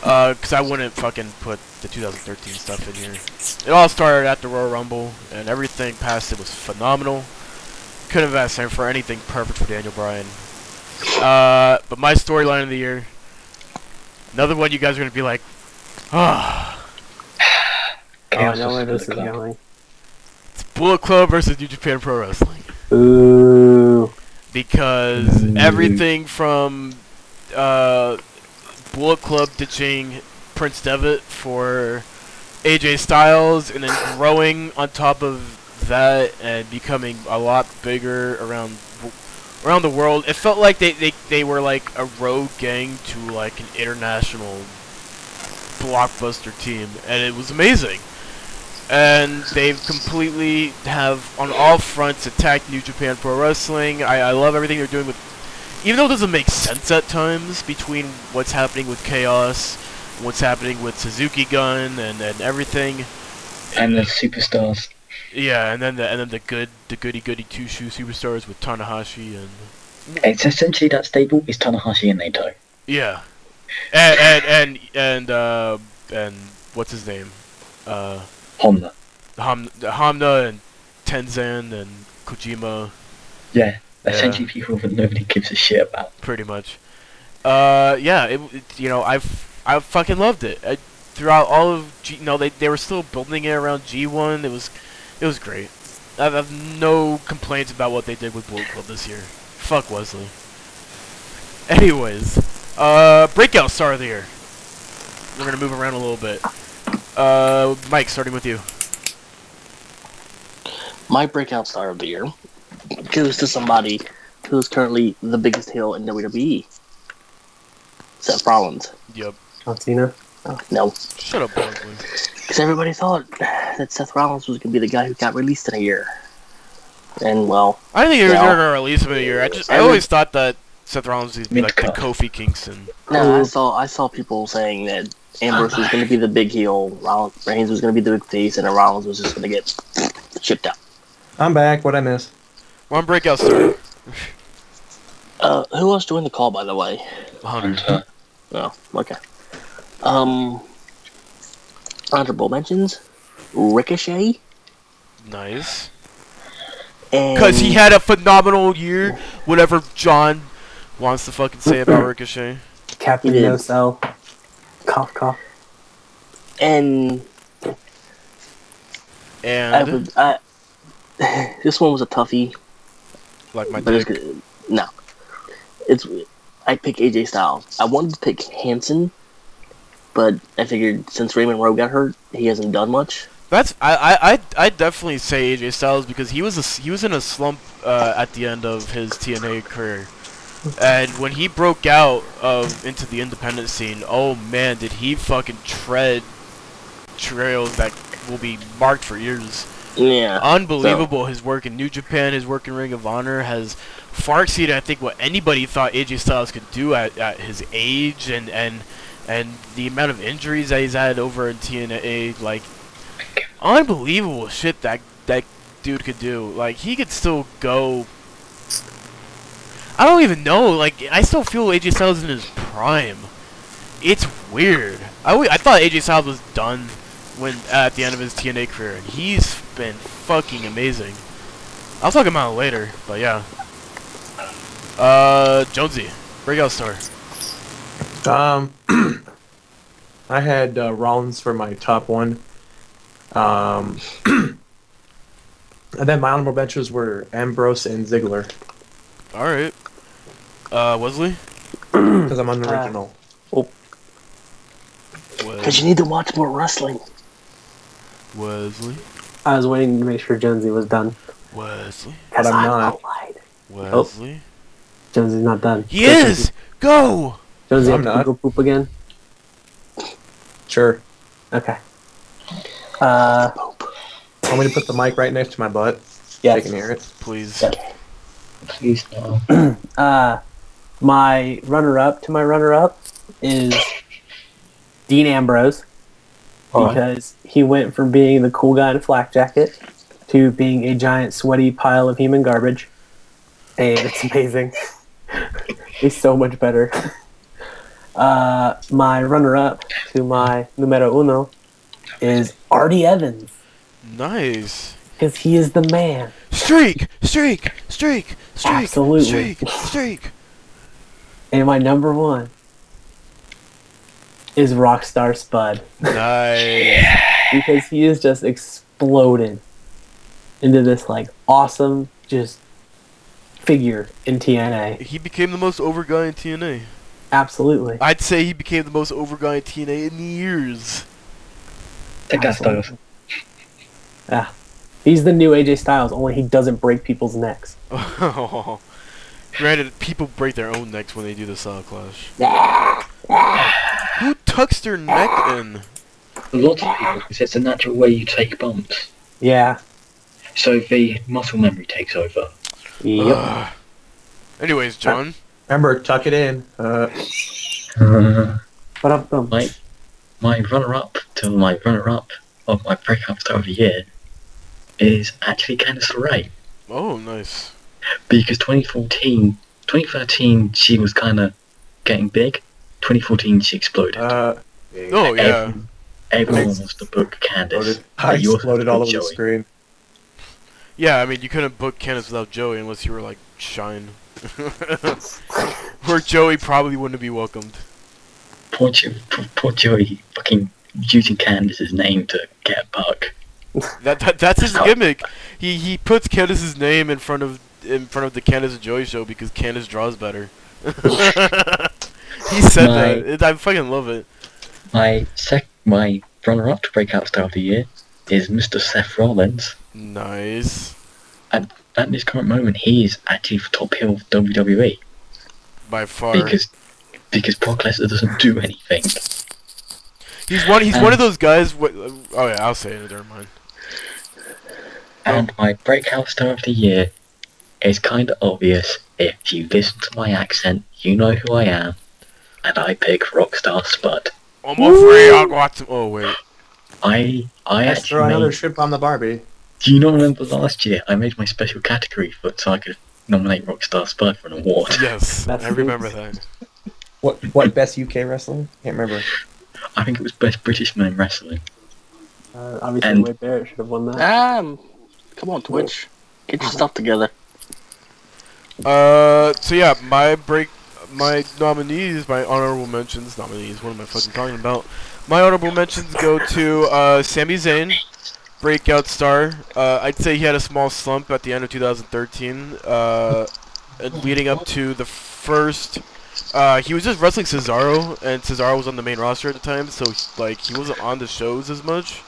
Because I wouldn't fucking put the 2013 stuff in here. It all started at the Royal Rumble, and everything past it was phenomenal. Couldn't have asked for anything perfect for Daniel Bryan. But my storyline of the year, another one you guys are gonna be like, ah. Oh, I know where this is going. It's Bullet Club versus New Japan Pro Wrestling. Ooh. Because everything from Bullet Club ditching Prince Devitt for AJ Styles, and then growing on top of that and becoming a lot bigger around the world. It felt like they were like a rogue gang to like an international blockbuster team, and it was amazing. And they've completely have on all fronts attacked New Japan Pro Wrestling. I love everything they're doing with, even though it doesn't make sense at times between what's happening with Chaos, what's happening with Suzuki Gun and everything. And the superstars. Yeah, and then the goody two shoe superstars with Tanahashi and. It's essentially that stable is Tanahashi and Naito. Yeah, and what's his name? Honda. Hamna and Tenzan and Kojima. Yeah, essentially people that nobody gives a shit about. Pretty much. Yeah, I fucking loved it. Throughout all of they were still building it around G1. It was great. I have no complaints about what they did with Bullet Club this year. Fuck Wesley. Anyways, breakout star of the year. We're gonna move around a little bit. Mike, starting with you. My breakout star of the year goes to somebody who's currently the biggest heel in WWE. Seth Rollins. Yep. Not Cena? Oh, no. Shut up, Barkley. Because everybody thought that Seth Rollins was going to be the guy who got released in a year. And, well... I didn't think they were going to release him in a year. I always thought that Seth Rollins was like the Kofi Kingston. No, I saw people saying that Ambrose was going to be the big heel, Reigns was going to be the big face, and then Rollins was just going to get shipped out. I'm back. What'd I miss? One breakout star. Who else joined the call, by the way? Hunter. Oh, okay. Honorable mentions: Ricochet. Nice. Because he had a phenomenal year. Whatever John wants to fucking say about Ricochet. Captain No Cell. Cough, cough. And this one was a toughie. Like my dick. No. I pick AJ Styles. I wanted to pick Hanson, but I figured since Raymond Rowe got hurt, he hasn't done much. I definitely say AJ Styles because he was in a slump at the end of his TNA career, and when he broke out into the independent scene, oh man, did he fucking tread trails that will be marked for years. Yeah. Unbelievable. His work in New Japan, his work in Ring of Honor has far exceeded, I think, what anybody thought AJ Styles could do at his age and the amount of injuries that he's had over in TNA. Like, unbelievable shit that dude could do. Like, he could still go. I don't even know. Like, I still feel AJ Styles is in his prime. It's weird. I thought AJ Styles was done when at the end of his TNA career, and he's been fucking amazing. I'll talk about it later, but yeah. Jonesy, breakout star. I had Rollins for my top one. And then my honorable mentions were Ambrose and Ziggler. All right. Wesley. Because I'm unoriginal. Because you need to watch more wrestling. Wesley. I was waiting to make sure Jonesy was done. Wesley. But I'm not. Wesley. Jonesy's not done. He is! Go! Jonesy, I'm have to not. go poop again? Sure. Okay. Want me to put the mic right next to my butt? Yes. I can hear it. Please. Please no. My runner-up to my runner-up is Dean Ambrose. Because he went from being the cool guy in a flak jacket to being a giant sweaty pile of human garbage. And it's amazing. He's so much better. My runner-up to my numero uno is Artie Evans. Nice. Because he is the man. Streak! Streak! Streak! Streak! Absolutely. Streak! Streak! And my number one is Rockstar Spud. Nice. Because he is just exploded into this like awesome just figure in TNA. He became the most over guy in TNA. Absolutely. I'd say he became the most over guy in TNA in years. Take that, Styles. Yeah. He's the new AJ Styles, only he doesn't break people's necks. Granted, people break their own necks when they do the Solid Clash. Who tucks their neck in? A lot of people, because it's a natural way you take bumps. Yeah. So the muscle memory takes over. Yep. Anyways, John. Remember, tuck it in. My runner-up to my runner-up of my breakout star of the year is actually Candice LeRae. Oh, nice. Because 2013, she was kind of getting big. 2014, she exploded. Oh, yeah. Everyone wants to book Candice. I exploded all over the screen. Yeah, I mean, you couldn't book Candice without Joey unless you were like Shine. Where Joey probably wouldn't be welcomed. Poor Joey fucking using Candice's name to get a buck. That's his gimmick. He puts Candice's name in front of the Candice and Joey show because Candice draws better. He said that. I fucking love it. My runner-up to breakout star of the year is Mr. Seth Rollins. Nice. At this current moment, he is actually the top heel of WWE. By far. Because Brock Lesnar doesn't do anything. He's one of those guys. Oh yeah, I'll say it. Never mind. And my breakout star of the year is kind of obvious. If you listen to my accent, you know who I am. And I pick Rockstar Spud. I'm afraid I'll watch some. Oh wait. I Let's throw actually another shrimp on the Barbie. Do you not remember last year? I made my special category so I could nominate Rockstar Spud for an award. Yes, I remember that. What best UK wrestling? Can't remember. I think it was Best British Man in Wrestling. Obviously, Wade Barrett should have won that. Come on, Twitch. Get your stuff together. So yeah, my nominees, my honorable mentions, what am I fucking talking about? My honorable mentions go to Sami Zayn, breakout star. I'd say he had a small slump at the end of 2013, leading up to the first. He was just wrestling Cesaro, and Cesaro was on the main roster at the time, so like he wasn't on the shows as much.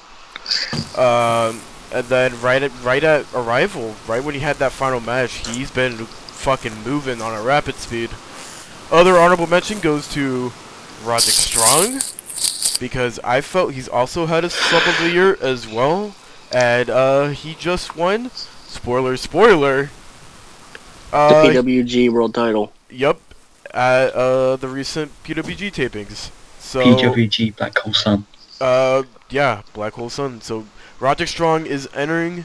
And then right at Arrival, right when he had that final match, he's been fucking moving on a rapid speed. Other honorable mention goes to Roderick Strong, because I felt he's also had a slump of the year as well, and he just won. Spoiler. The PWG World Title. Yep, at the recent PWG tapings. So PWG Black Hole Sun. Yeah, Black Hole Sun. So Roderick Strong is entering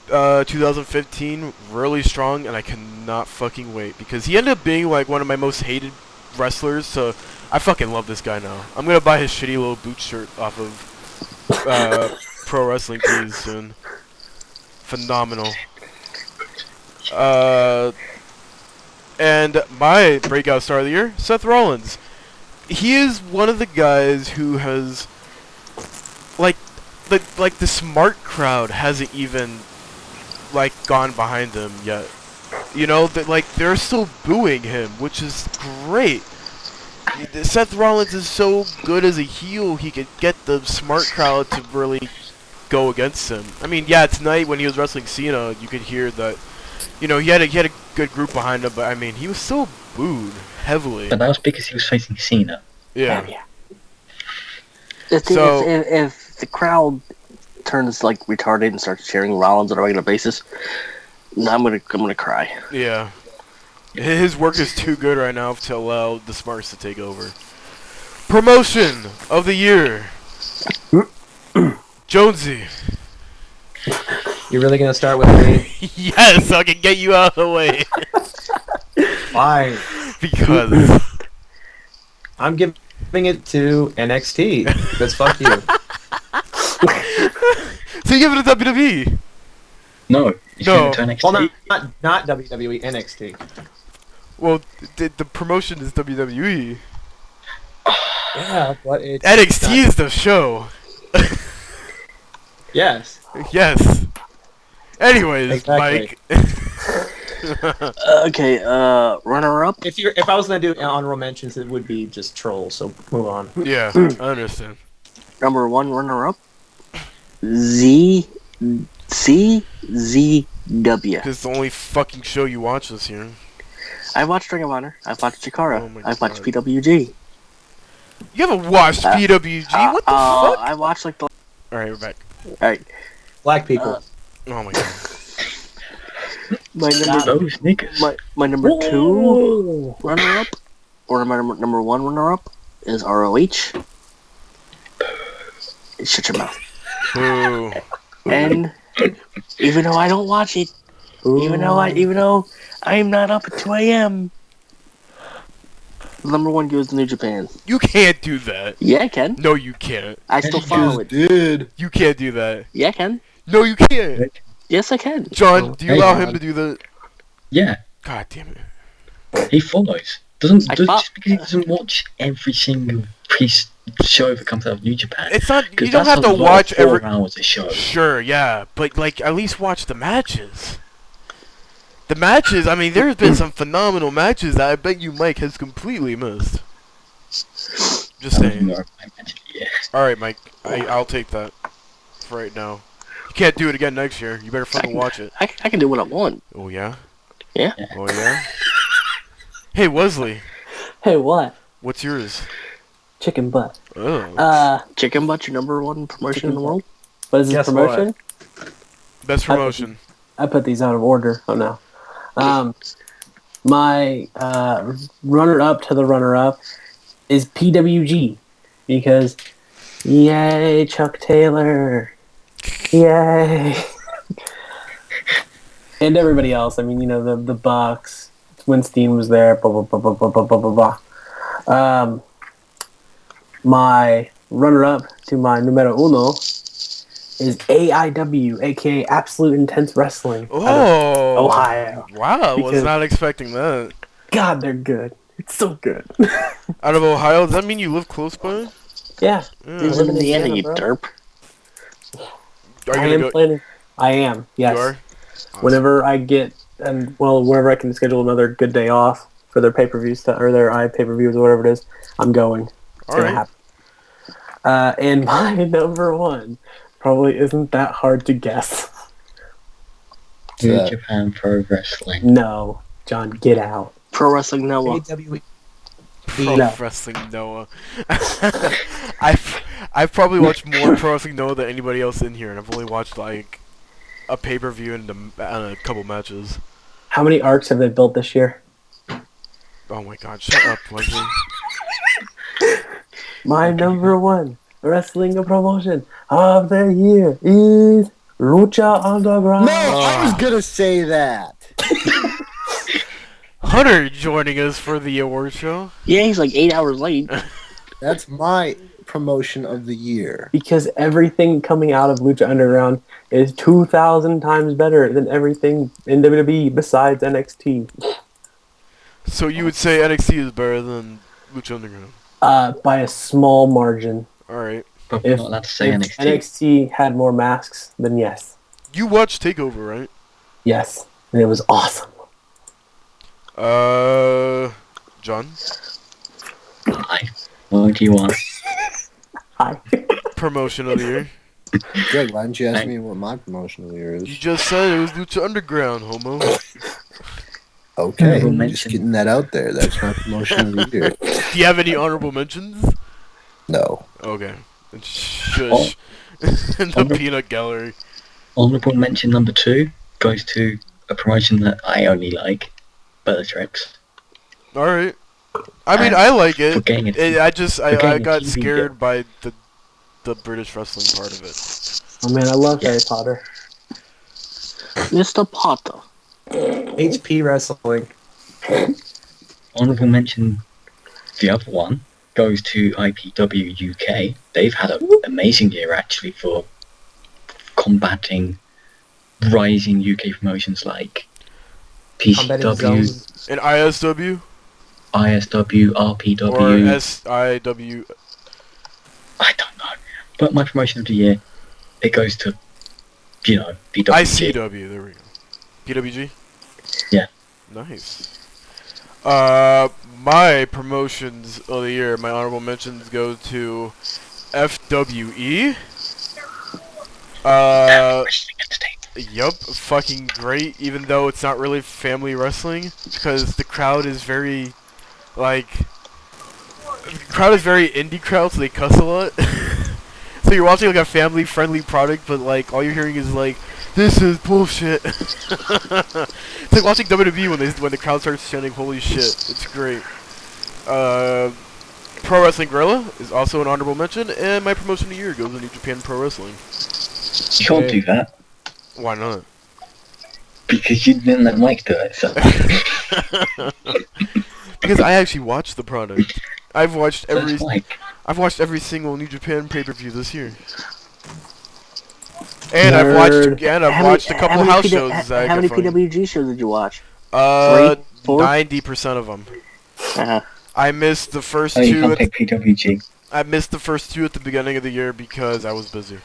2015 really strong, and I cannot fucking wait, because he ended up being like one of my most hated wrestlers, so I fucking love this guy now. I'm gonna buy his shitty little boot shirt off of pro wrestling tees soon. Phenomenal. And my breakout star of the year, Seth Rollins. He is one of the guys who has, like the smart crowd hasn't even, like, gone behind him yet. You know, that, like, they're still booing him, which is great. Seth Rollins is so good as a heel, he could get the smart crowd to really go against him. I mean, yeah, tonight when he was wrestling Cena, you could hear that, you know, he had a good group behind him, but I mean, he was still booed heavily. But that was because he was facing Cena. Yeah. The thing is, if the crowd turns like retarded and starts cheering Rollins on a regular basis, I'm gonna cry. Yeah. His work is too good right now to allow the Smarts to take over. Promotion of the year. Jonesy. You're really gonna start with me? Yes, so I can get you out of the way. Why? Because I'm giving it to NXT. Because fuck you. So you give it to WWE? No. No. To NXT. Well, not WWE, NXT. Well, the promotion is WWE. Yeah, but it's NXT is the show. Yes. Yes. Anyways, Exactly. Mike. Okay, runner up. If I was gonna do honorable mentions, it would be just Troll. So move on. Yeah, I understand. Number 1 runner up. CZW. It's the only fucking show you watch this year. I watched Ring of Honor. I've watched Chikara. Oh my I've watched God. PWG. You haven't watched PWG? What the fuck? I watched like the. Alright, we're back. Alright. Black people. Oh my god. My number 2 runner up, or my number 1 runner up is ROH. Shut your mouth. Boo. And even though I don't watch it, even though I'm not up at 2 a.m., number 1 goes to New Japan. You can't do that. Yeah, I can. No, you can't. I still follow it. You can't do that. Yeah, I can. No, you can't. Yes, I can. John, do you allow him to do that? Yeah. God damn it. He follows. Just because he doesn't watch every single show that comes out of New Japan. It's not. You don't have to watch every 4 hours a show. Sure, yeah, but like at least watch the matches. The matches. I mean, there's been some phenomenal matches that I bet you Mike has completely missed. Just saying. All right, Mike. I'll take that for right now. You can't do it again next year. You better fucking watch it. I can do what I want. Oh yeah. Yeah. Oh yeah. Hey Wesley. Hey, what? What's yours? Chicken butt. Oh. Chicken butt, your number 1 promotion in the world. What is this Guess promotion? Best promotion. I put these out of order. Oh no. My runner-up to the runner-up is PWG because, yay, Chuck Taylor, yay, and everybody else. I mean, you know, the Bucks. Winstein was there. Blah blah blah blah blah blah blah blah blah. My runner-up to my numero uno is AIW, aka Absolute Intense Wrestling. Oh, Ohio. Wow, was Because- not expecting that. God, they're good. It's so good. Out of Ohio, does that mean you live close by? Yeah. You live in Indiana, you bro. derp. Are you I gonna am go? planning. I am. Yes. You are? Whenever I get whenever I can schedule another good day off for their pay-per-view stuff or their pay-per-views or whatever it is, I'm going. It's gonna Alright. happen. And my number 1 probably isn't that hard to guess. New Japan Pro Wrestling. No, John, get out. Pro Wrestling Noah. AWE. Pro No. Wrestling Noah. I've probably watched more Pro Wrestling Noah than anybody else in here, and I've only watched like a pay-per-view and a couple matches. How many arcs have they built this year? Oh my god, shut up, Leslie. My number 1 wrestling promotion of the year is Lucha Underground. No, I was gonna say that. Hunter joining us for the award show. Yeah, he's like 8 hours late. That's my promotion of the year? Because everything coming out of Lucha Underground is 2,000 times better than everything in WWE besides NXT. So you would say NXT is better than Lucha Underground? By a small margin. Alright. But we're not allowed to say NXT. NXT had more masks, then yes. You watched TakeOver, right? Yes. And it was awesome. John? Hi. What do you want? Hi. Promotion of the year. Greg, why didn't you ask me what my promotion of the year You is? just said it was Lucha Underground, homo. Okay, Honorable just mention. getting that out there. That's my promotion of the year. Do you have any honorable mentions? No. Okay. Shush. In the peanut gallery. Honorable mention number 2 goes to a promotion that I only like, Bellatrix. Alright. I mean, I like it. For getting it. I getting a got TV scared by the British wrestling part of it. Oh man, I love Harry Potter. Mr. Potter. HP Wrestling. Honorable mention, the other one, goes to IPW UK. They've had an amazing year actually for combating rising UK promotions like Combating PCW, zones. And ISW? ISW, Or RPW. SIW? I don't know. But my promotion of the year, it goes to, PWG. ICW, there we go. PWG? Yeah. Nice. My promotions of the year, my honorable mentions go to FWE. Yup, fucking great, even though it's not really family wrestling, because the crowd is very, like, indie crowd, so they cuss a lot. So you're watching like a family-friendly product, but like all you're hearing is like, "This is bullshit." It's like watching WWE when the crowd starts chanting "Holy shit!" It's great. Pro Wrestling Guerrilla is also an honorable mention, and my promotion of the year goes to New Japan Pro Wrestling. You can't do that. Why not? Because you didn't let Mike do it, so. Because I actually watched the product. I've watched every. That's Mike. I've watched every single New Japan pay-per-view this year. And I've watched a couple house shows. How many PWG shows did you watch? 90% of them. Uh-huh. I missed the first Oh, you two. can't pick PWG. I missed the first 2 at the beginning of the year because I was busy.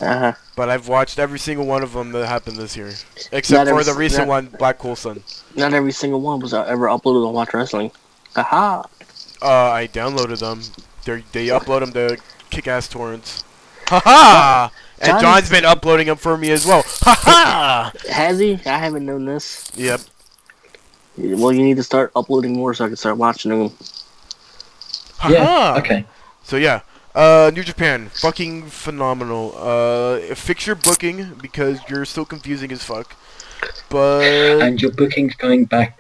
Uh-huh. But I've watched every single one of them that happened this year, except for the recent one, Black Hole Sun. Not every single one was ever uploaded on Watch Wrestling. Aha! I downloaded them. They upload them to kick-ass torrents. Haha! And John's been uploading them for me as well. Haha! Has he? I haven't known this. Yep. Well, you need to start uploading more so I can start watching them. Yeah, okay. So yeah, New Japan, fucking phenomenal. Fix your booking because you're still confusing as fuck. But And your booking's going back.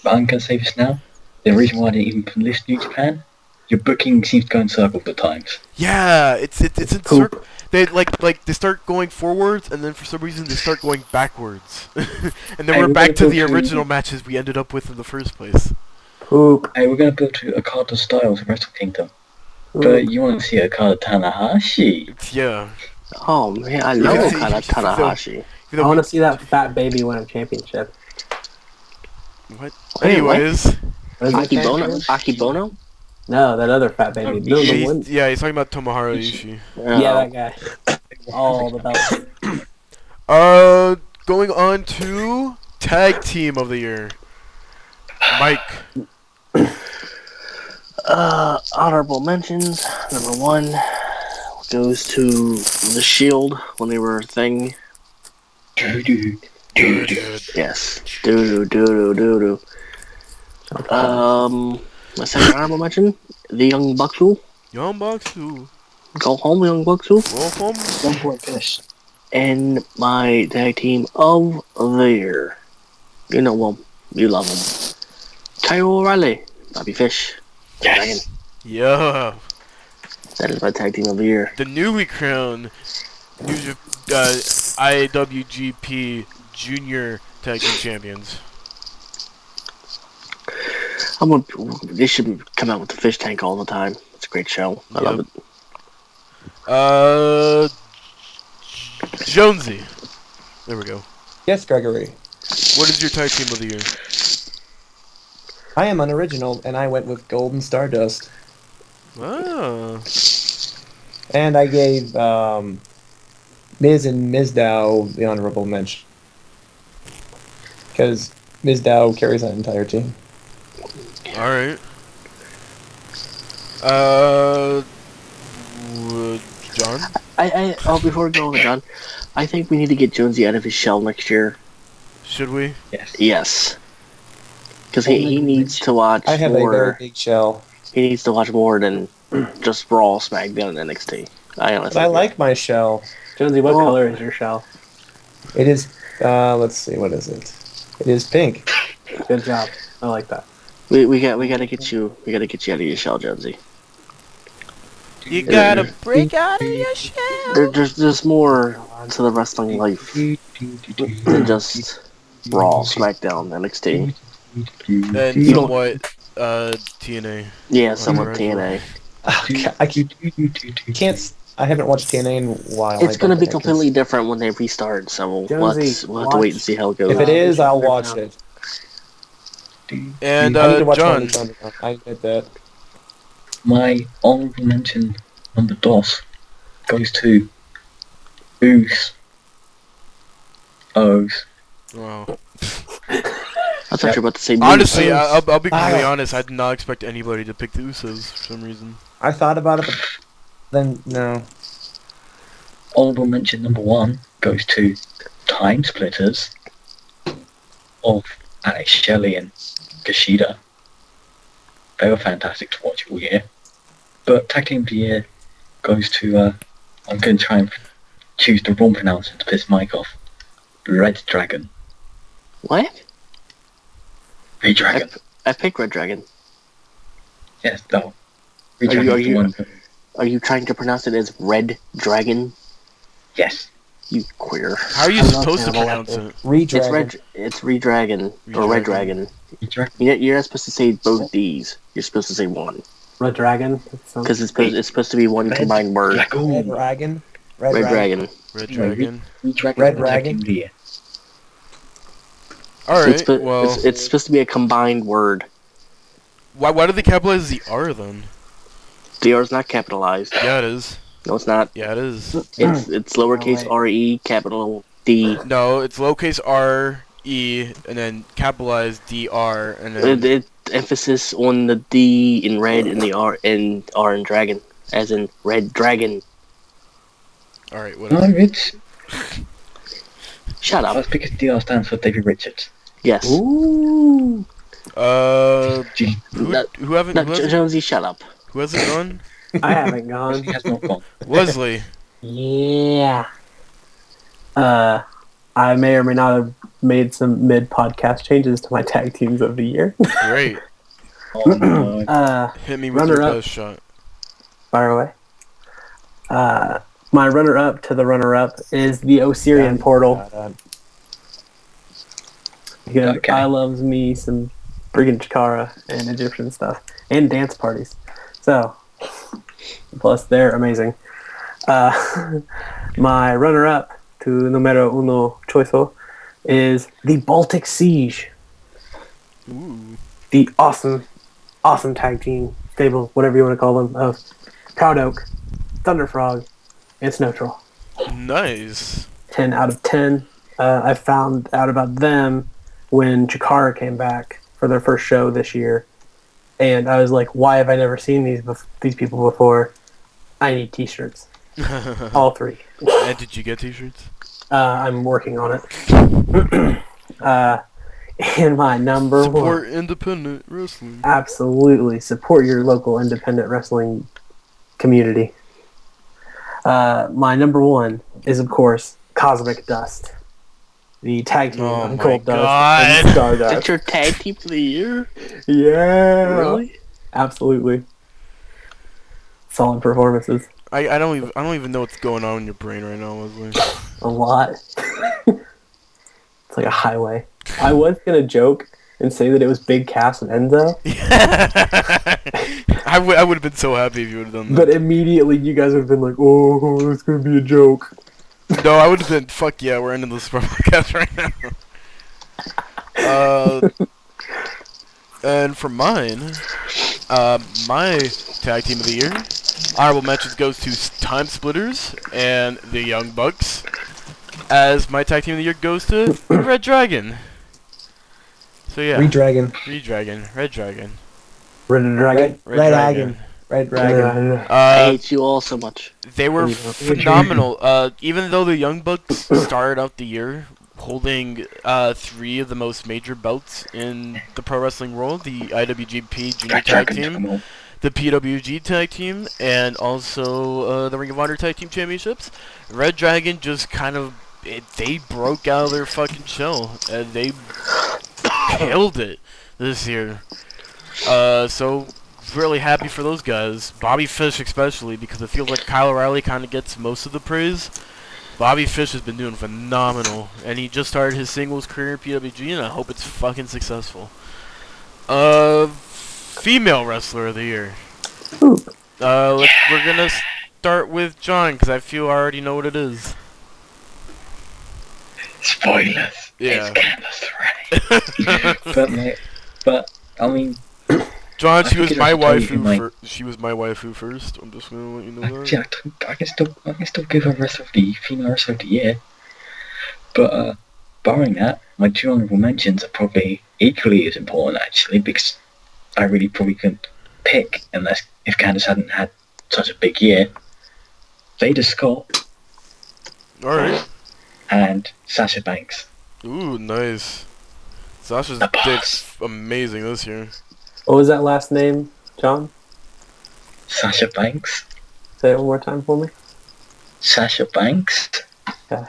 I'm gonna say this now. The reason why I didn't even list New Japan, your booking seems to go in circles at times. yeah, it's in circle. They they start going forwards, and then for some reason they start going backwards, and then Hey, we're we're back gonna to go the through- original matches we ended up with in the first place. Poop. Hey, we're gonna build to a card of Styles of Wrestle Kingdom. But you want to see a card of Tanahashi? Yeah. Oh man, I love Okada Tanahashi. I want to see that fat baby win a championship. What? Wait, what? Anyways, Akibono? No, that other fat baby. No, the one. yeah, he's talking about Tomohiro Ishii. Yeah, that guy. All the belts. Going on to tag team of the year. Mike. Honorable mentions. Number 1 goes to the Shield when they were a thing. Yes. Doo-doo. My second honorable mention, the Young Bucks. Young Bucks who? Go home, Young Bucks. Go home. 1 point finish. And my tag team of the year. You know them. You love them. Kyle O'Reilly. Bobby Fish. Yes. Yeah. That is my tag team of the year. The newly crowned IWGP Junior Tag Team Champions. They should come out with the fish tank all the time. It's a great show. I love it. Jonesy. There we go. Yes, Gregory. What is your tag team of the year? I am unoriginal, and I went with Golden Stardust. Oh. And I gave Miz and Mizdow the honorable mention. Because Mizdow carries that entire team. Alright. John? Before we go over, John, I think we need to get Jonesy out of his shell next year. Should we? Yes. Yes. Because he needs to watch I have more. a very big shell. He needs to watch more than just Raw, SmackDown, and NXT. But I like my shell. Jonesy, what color is your shell? It is, let's see, what is it? It is pink. Good job. I like that. We gotta get you out of your shell, Jonesy. You gotta break out of your shell. There's more to the wrestling life than just Raw, SmackDown, NXT. And somewhat, TNA. Yeah, somewhat TNA. I haven't watched TNA in a while. It's gonna be completely different when they restart, so we'll have to wait and see how it goes. If it is, I'll watch it. And, I need to watch John. I admit that. My honorable mention on the DOS goes to Oos. O's. Wow. I thought you were about to say. Honestly, I'll be completely honest. I did not expect anybody to pick the Usos for some reason. I thought about it, but then no. Honorable mention number 1 goes to Time Splitters of Alex Shelley and Kushida. They were fantastic to watch all year. But Tag Team of the Year goes to, I'm going to try and choose the wrong pronunciation to piss Mike off. Red Dragon. What? Red Dragon. I picked Red Dragon. Yes, no. Red Dragon's the one. Are you trying to pronounce it as Red Dragon? Yes. You queer. How are you supposed to pronounce it? It's Redragon or Red Dragon. You're not supposed to say both D's. You're supposed to say one. Red Dragon? Because it's supposed to be one combined word. Red Dragon. Red Dragon. Red Dragon. Red Dragon. Alright, well... It's supposed to be a combined word. Why did they capitalize the R then? The R is not capitalized. Yeah, it is. No, it's not. Yeah, it is. It's lowercase R-E, capital D. No, it's lowercase R-E, and then capitalized D-R, and then... It emphasis on the D in red and the R in dragon. As in Red Dragon. Alright, No, whatever. it's... Shut up. That's because DR stands for David Richards. Yes. Ooh. Who haven't... Jonesy, shut up. Who hasn't gone? I haven't gone. He has not gone. Leslie. Yeah. I may or may not have made some mid-podcast changes to my tag teams of the year. Great. Oh, no. Hit me with your runner-up. best shot. Fire away. My runner-up to the runner-up is the Osirian portal. Because Okay. I loves me some friggin' Chikara and Egyptian stuff. And dance parties. So, plus they're amazing. My runner-up to numero uno choiso is the Baltic Siege. Ooh. The awesome tag team stable, whatever you want to call them, of Proud Oak, Thunder Frog, and Snow Troll. Nice. 10 out of 10. I found out about them when Chikara came back for their first show this year. And I was like, why have I never seen these people before? I need t-shirts. All three. And did you get t-shirts? I'm working on it. And my number one. Support independent wrestling. Absolutely. Support your local independent wrestling community. My number one is, of course, Cosmic Dust. The tag team Oh of my Gold Dust God. and Stardust. That's your tag team for the year? Yeah. Really? Absolutely. Solid performances. I don't even know what's going on in your brain right now, Leslie. A lot. It's like a highway. I was gonna joke and say that it was Big Cass and Enzo. I would have been so happy if you would have done that. But immediately you guys would have been like, oh, it's going to be a joke. No, I would have been, fuck yeah, we're ending this podcast right now. And for mine, my tag team of the year, honorable mentions goes to Time Splitters and the Young Bucks. As my tag team of the year goes to Red Dragon. So yeah. Red Dragon. Red Dragon. Red Dragon? Red Dragon. Red Dragon. I hate you all so much. They were phenomenal. Even though the Young Bucks started out the year holding 3 of the most major belts in the pro wrestling world, the IWGP Junior Tag Team, the PWG Tag Team, and also the Ring of Honor Tag Team Championships, Red Dragon just kind of, they broke out of their fucking shell, and they killed it this year. So really happy for those guys. Bobby Fish especially, because it feels like Kyle O'Reilly kind of gets most of the praise. Bobby Fish has been doing phenomenal, and he just started his singles career in PWG, and I hope it's fucking successful. Female Wrestler of the Year. We're gonna start with John, because I feel I already know what it is. Spoilers. Yeah. It's Candice but I mean, John, I she was think my it was waifu. like- She was my waifu first. I'm just gonna let you know that. yeah, I can still give her female wrestler of the year. But barring that, my 2 honorable mentions are probably equally as important actually, because I really probably couldn't pick unless if Candice hadn't had such a big year. Veda Scott Alright. and Sasha Banks. Ooh, nice. Sasha's The boss. dick's amazing this year. What was that last name, John? Sasha Banks. Say it one more time for me. Sasha Banks. Okay.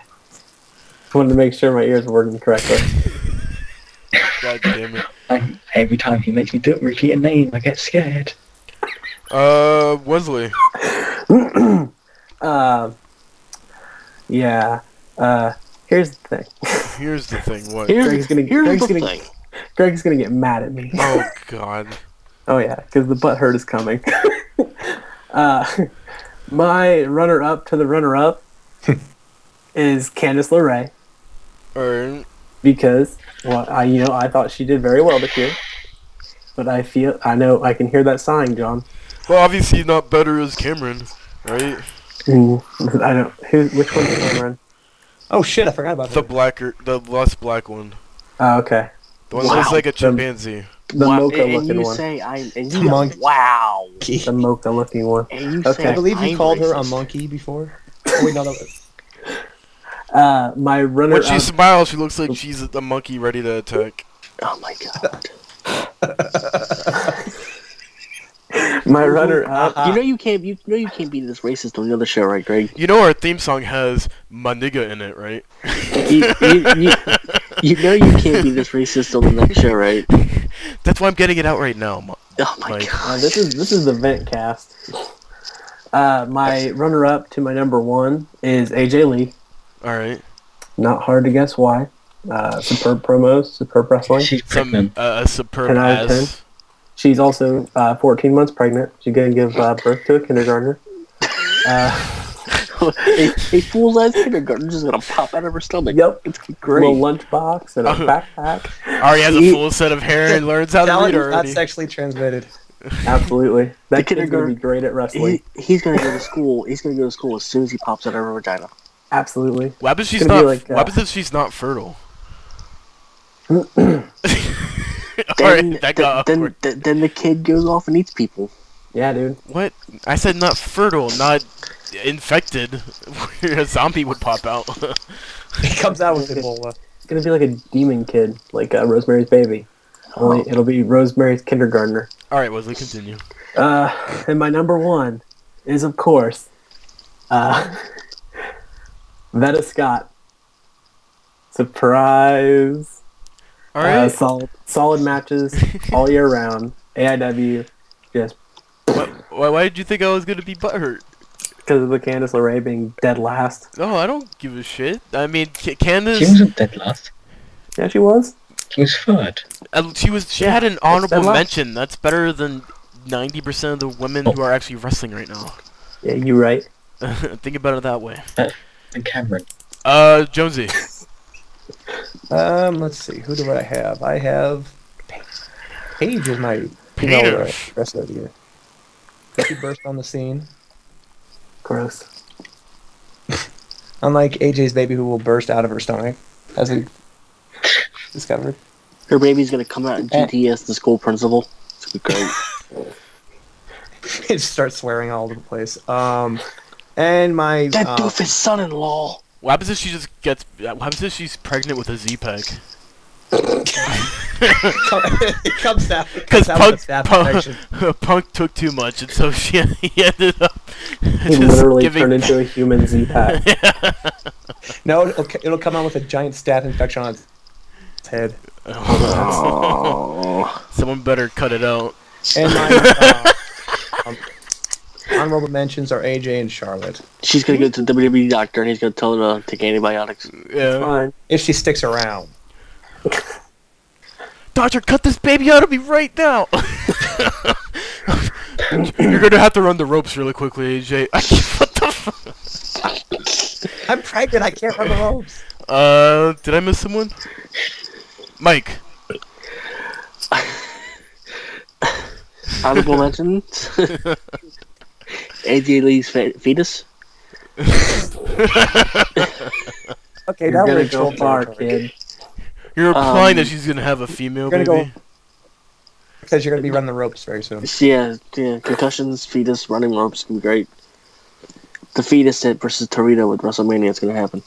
Wanted to make sure my ears were working correctly. God damn it. Every time he makes me repeat a name, I get scared. Wesley. Yeah. Here's the thing. Here's the thing, what? Greg's gonna get mad at me. Oh, God. Oh yeah, because the butt hurt is coming. My runner-up to the runner-up is Candice LeRae. Alright. Because, well, I thought she did very well this year. But I know, I can hear that sighing, John. Well, obviously not better as Cameron, right? I don't. Which one's Cameron? Oh shit! I forgot about the less black one. Oh, okay. The one that looks like a chimpanzee. The mocha-looking and you one. say and The you go, monkey. wow. The mocha-looking one. And you Okay. say I believe you I'm called her a racist. monkey before. Oh wait, no, that was. My runner-up. When she smiles, she looks like she's a monkey ready to attack. Oh my god. My runner-up. You know you can't be this racist on the other show, right, Greg? You know our theme song has "my nigga" in it, right? You know you can't be this racist on the next show, right? That's why I'm getting it out right now. Oh my god. This is the vent cast. My runner-up to my number 1 is AJ Lee. Alright. Not hard to guess why. Superb promos, superb wrestling. She's pregnant. A superb 10 out of 10. ass. She's also 14 months pregnant. She's going to give birth to a kindergartner. A full-size kindergarten just gonna pop out of her stomach. Yep. It's great. Little lunchbox and a backpack. Already has a full set of hair and learns how to read already. That's sexually transmitted. Absolutely. That kid's going to kindergarten- be great at wrestling. He's gonna go to school. He's gonna go to school as soon as he pops out of her vagina. Absolutely. What happens if she's It's gonna not? be like, what happens if she's not fertile? Then, Alright, that got awkward. then the kid goes off and eats people. Yeah, dude. What? I said not fertile, not infected. A zombie would pop out. He comes out with Ebola. It's going to be like a demon kid, like Rosemary's Baby. Only it'll be Rosemary's kindergartner. Alright, Wesley, continue. And my number 1 is, of course, Veda Scott. Surprise! Alright. Solid matches all year round. AIW, just Why did you think I was gonna be butthurt? because of the Candice LeRae being dead last. No, I don't give a shit. I mean, Candace. She wasn't dead last. Yeah, she was. He was third. She had an honorable last. mention. That's better than 90% of the women who are actually wrestling right now. Yeah, you're right. Think about it that way. And Cameron. Jonesy. Let's see. Who do I have? I have Paige is my female wrestler of the year. She burst on the scene. Gross. Unlike AJ's baby, who will burst out of her stomach, as we discovered. Her baby's gonna come out in GT as the school principal. It's gonna be great. It starts swearing all over the place. And my That doofus son-in-law. What happens if she just gets? What happens if she's pregnant with a Z-Peg? it comes out Because Punk took too much, and so he ended up He literally turned into a human Z-Pack. No, it'll come out with a giant staph infection on its head. Oh. Someone better cut it out. And my honorable mentions are AJ and Charlotte. She's gonna go to the WWE doctor and he's gonna tell her to take antibiotics. Yeah. Fine. If she sticks around. Doctor, cut this baby out of me right now! You're gonna have to run the ropes really quickly, AJ. What the fuck? I'm pregnant, I can't run the ropes. Did I miss someone? Mike. Honorable mentions. AJ Lee's fetus. Okay, You're now gonna we're go far, kid. You're implying that she's gonna have a female baby? Because you're gonna be running the ropes very soon. Yeah, concussions, fetus, running ropes can be great. The fetus versus Torito with WrestleMania is gonna happen.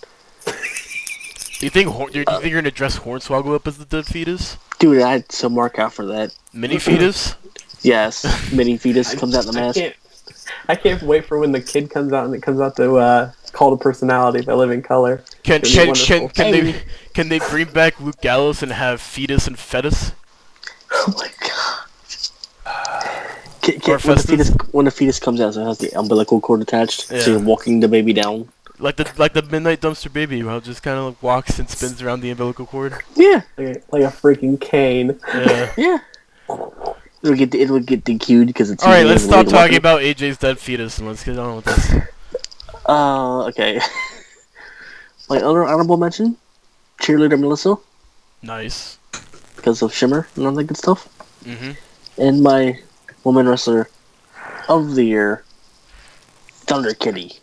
Do you think you're gonna dress Hornswoggle up as the dead fetus? Dude, I had some mark out for that. Mini fetus? Yes, mini fetus comes out in the mask. I can't wait for when the kid comes out and it comes out to Cult of Personality by Living Color. Can they bring back Luke Gallows and have fetus and fetus? Oh my god! When the fetus comes out, so it has the umbilical cord attached, so you're walking the baby down. Like the Midnight Dumpster Baby, how it just kind of walks and spins around the umbilical cord. Yeah, like a freaking cane. Yeah. Yeah. It would get DQ'd because it's. All right, let's stop talking about AJ's dead fetus and let's get on with this. Okay. My other honorable mention, cheerleader Melissa. Nice. Because of Shimmer and all that good stuff. Mhm. And my woman wrestler of the year, Thunder Kitty.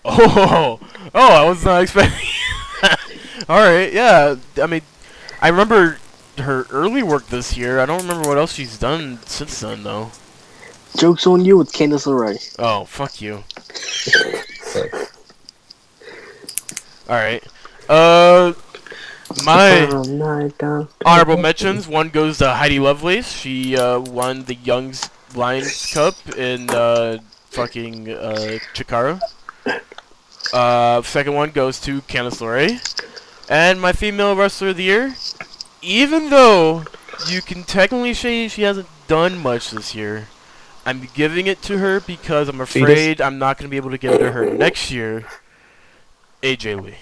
Oh, I was not expecting. All right, yeah. I mean, I remember her early work this year. I don't remember what else she's done since then, though. Joke's on you with Candice LeRae. Oh, fuck you. All right. My honorable mentions. One goes to Heidi Lovelace. She won the Young Lions Cup in fucking Chikara. Second one goes to Candice LeRae. And my female wrestler of the year, even though you can technically say she hasn't done much this year, I'm giving it to her because I'm afraid I'm not going to be able to give it to her next year, AJ Lee.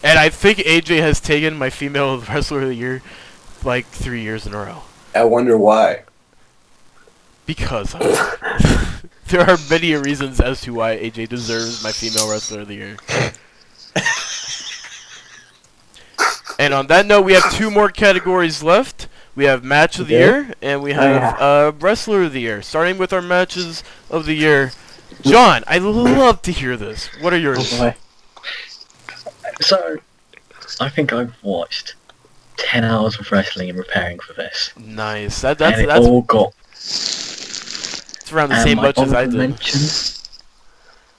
And I think AJ has taken my female wrestler of the year like 3 years in a row. I wonder why. Because there are many reasons as to why AJ deserves my female wrestler of the year. And on that note, we have 2 more categories left. We have match of the year, and we have wrestler of the year. Starting with our matches of the year. John, I'd love to hear this. What are yours? So, I think I've watched 10 hours of wrestling and preparing for this. Nice. That's all got. It's around the same much as I did.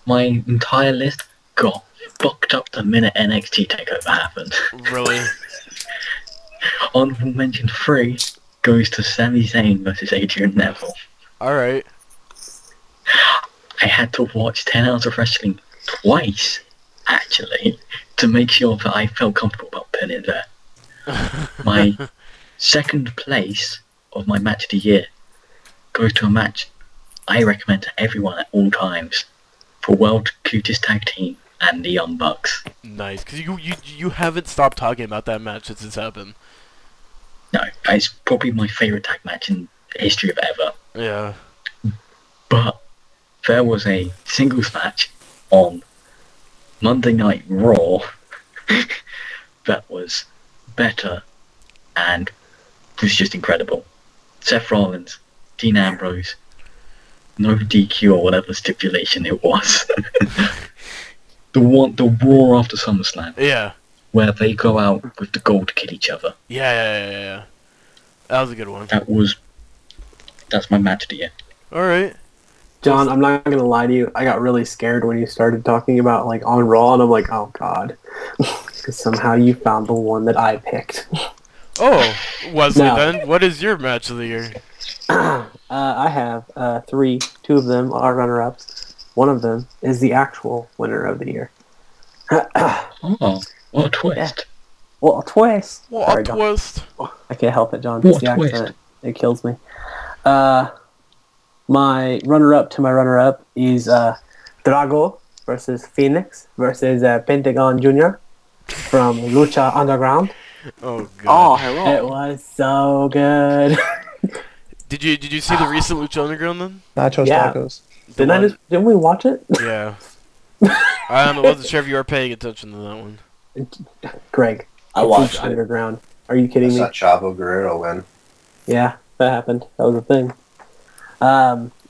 My entire list got fucked up the minute NXT TakeOver happened. Really? Honorable mention 3 goes to Sami Zayn versus Adrian Neville. Alright. I had to watch 10 hours of wrestling twice, actually, to make sure that I felt comfortable about putting it there. My second place of my match of the year goes to a match I recommend to everyone at all times for World Cutest Tag Team and the Young Bucks. Nice, because you haven't stopped talking about that match since it's happened. No, it's probably my favourite tag match in the history of ever. Yeah. But there was a singles match on Monday Night Raw that was better and was just incredible. Seth Rollins, Dean Ambrose, no DQ or whatever stipulation it was. the Raw after SummerSlam. Yeah. Where they go out with the goal to kill each other. Yeah. That was a good one. That's my match of the year. Alright. John, I'm not gonna lie to you. I got really scared when you started talking about like on Raw, and I'm like, oh god, because somehow you found the one that I picked. Oh, Wesley, No. then what is your match of the year? I have three. Two of them are runner-ups. One of them is the actual winner of the year. Oh, what a twist! Yeah. Well, a twist. What Sorry, a John. twist! I can't help it, John. What It's the a twist. accent. It kills me. My runner-up to my runner-up is Drago versus Phoenix versus Pentagon Jr. from Lucha Underground. Oh god. Oh, hello. It was so good. Did you see the recent Lucha Underground then? Nachos Yeah. tacos. Didn't we watch it? Yeah. I wasn't sure if you were paying attention to that one. Greg. I it's watched Lucha it. Underground. Are you kidding I me? saw Chavo Guerrero win. Yeah, that happened. That was a thing.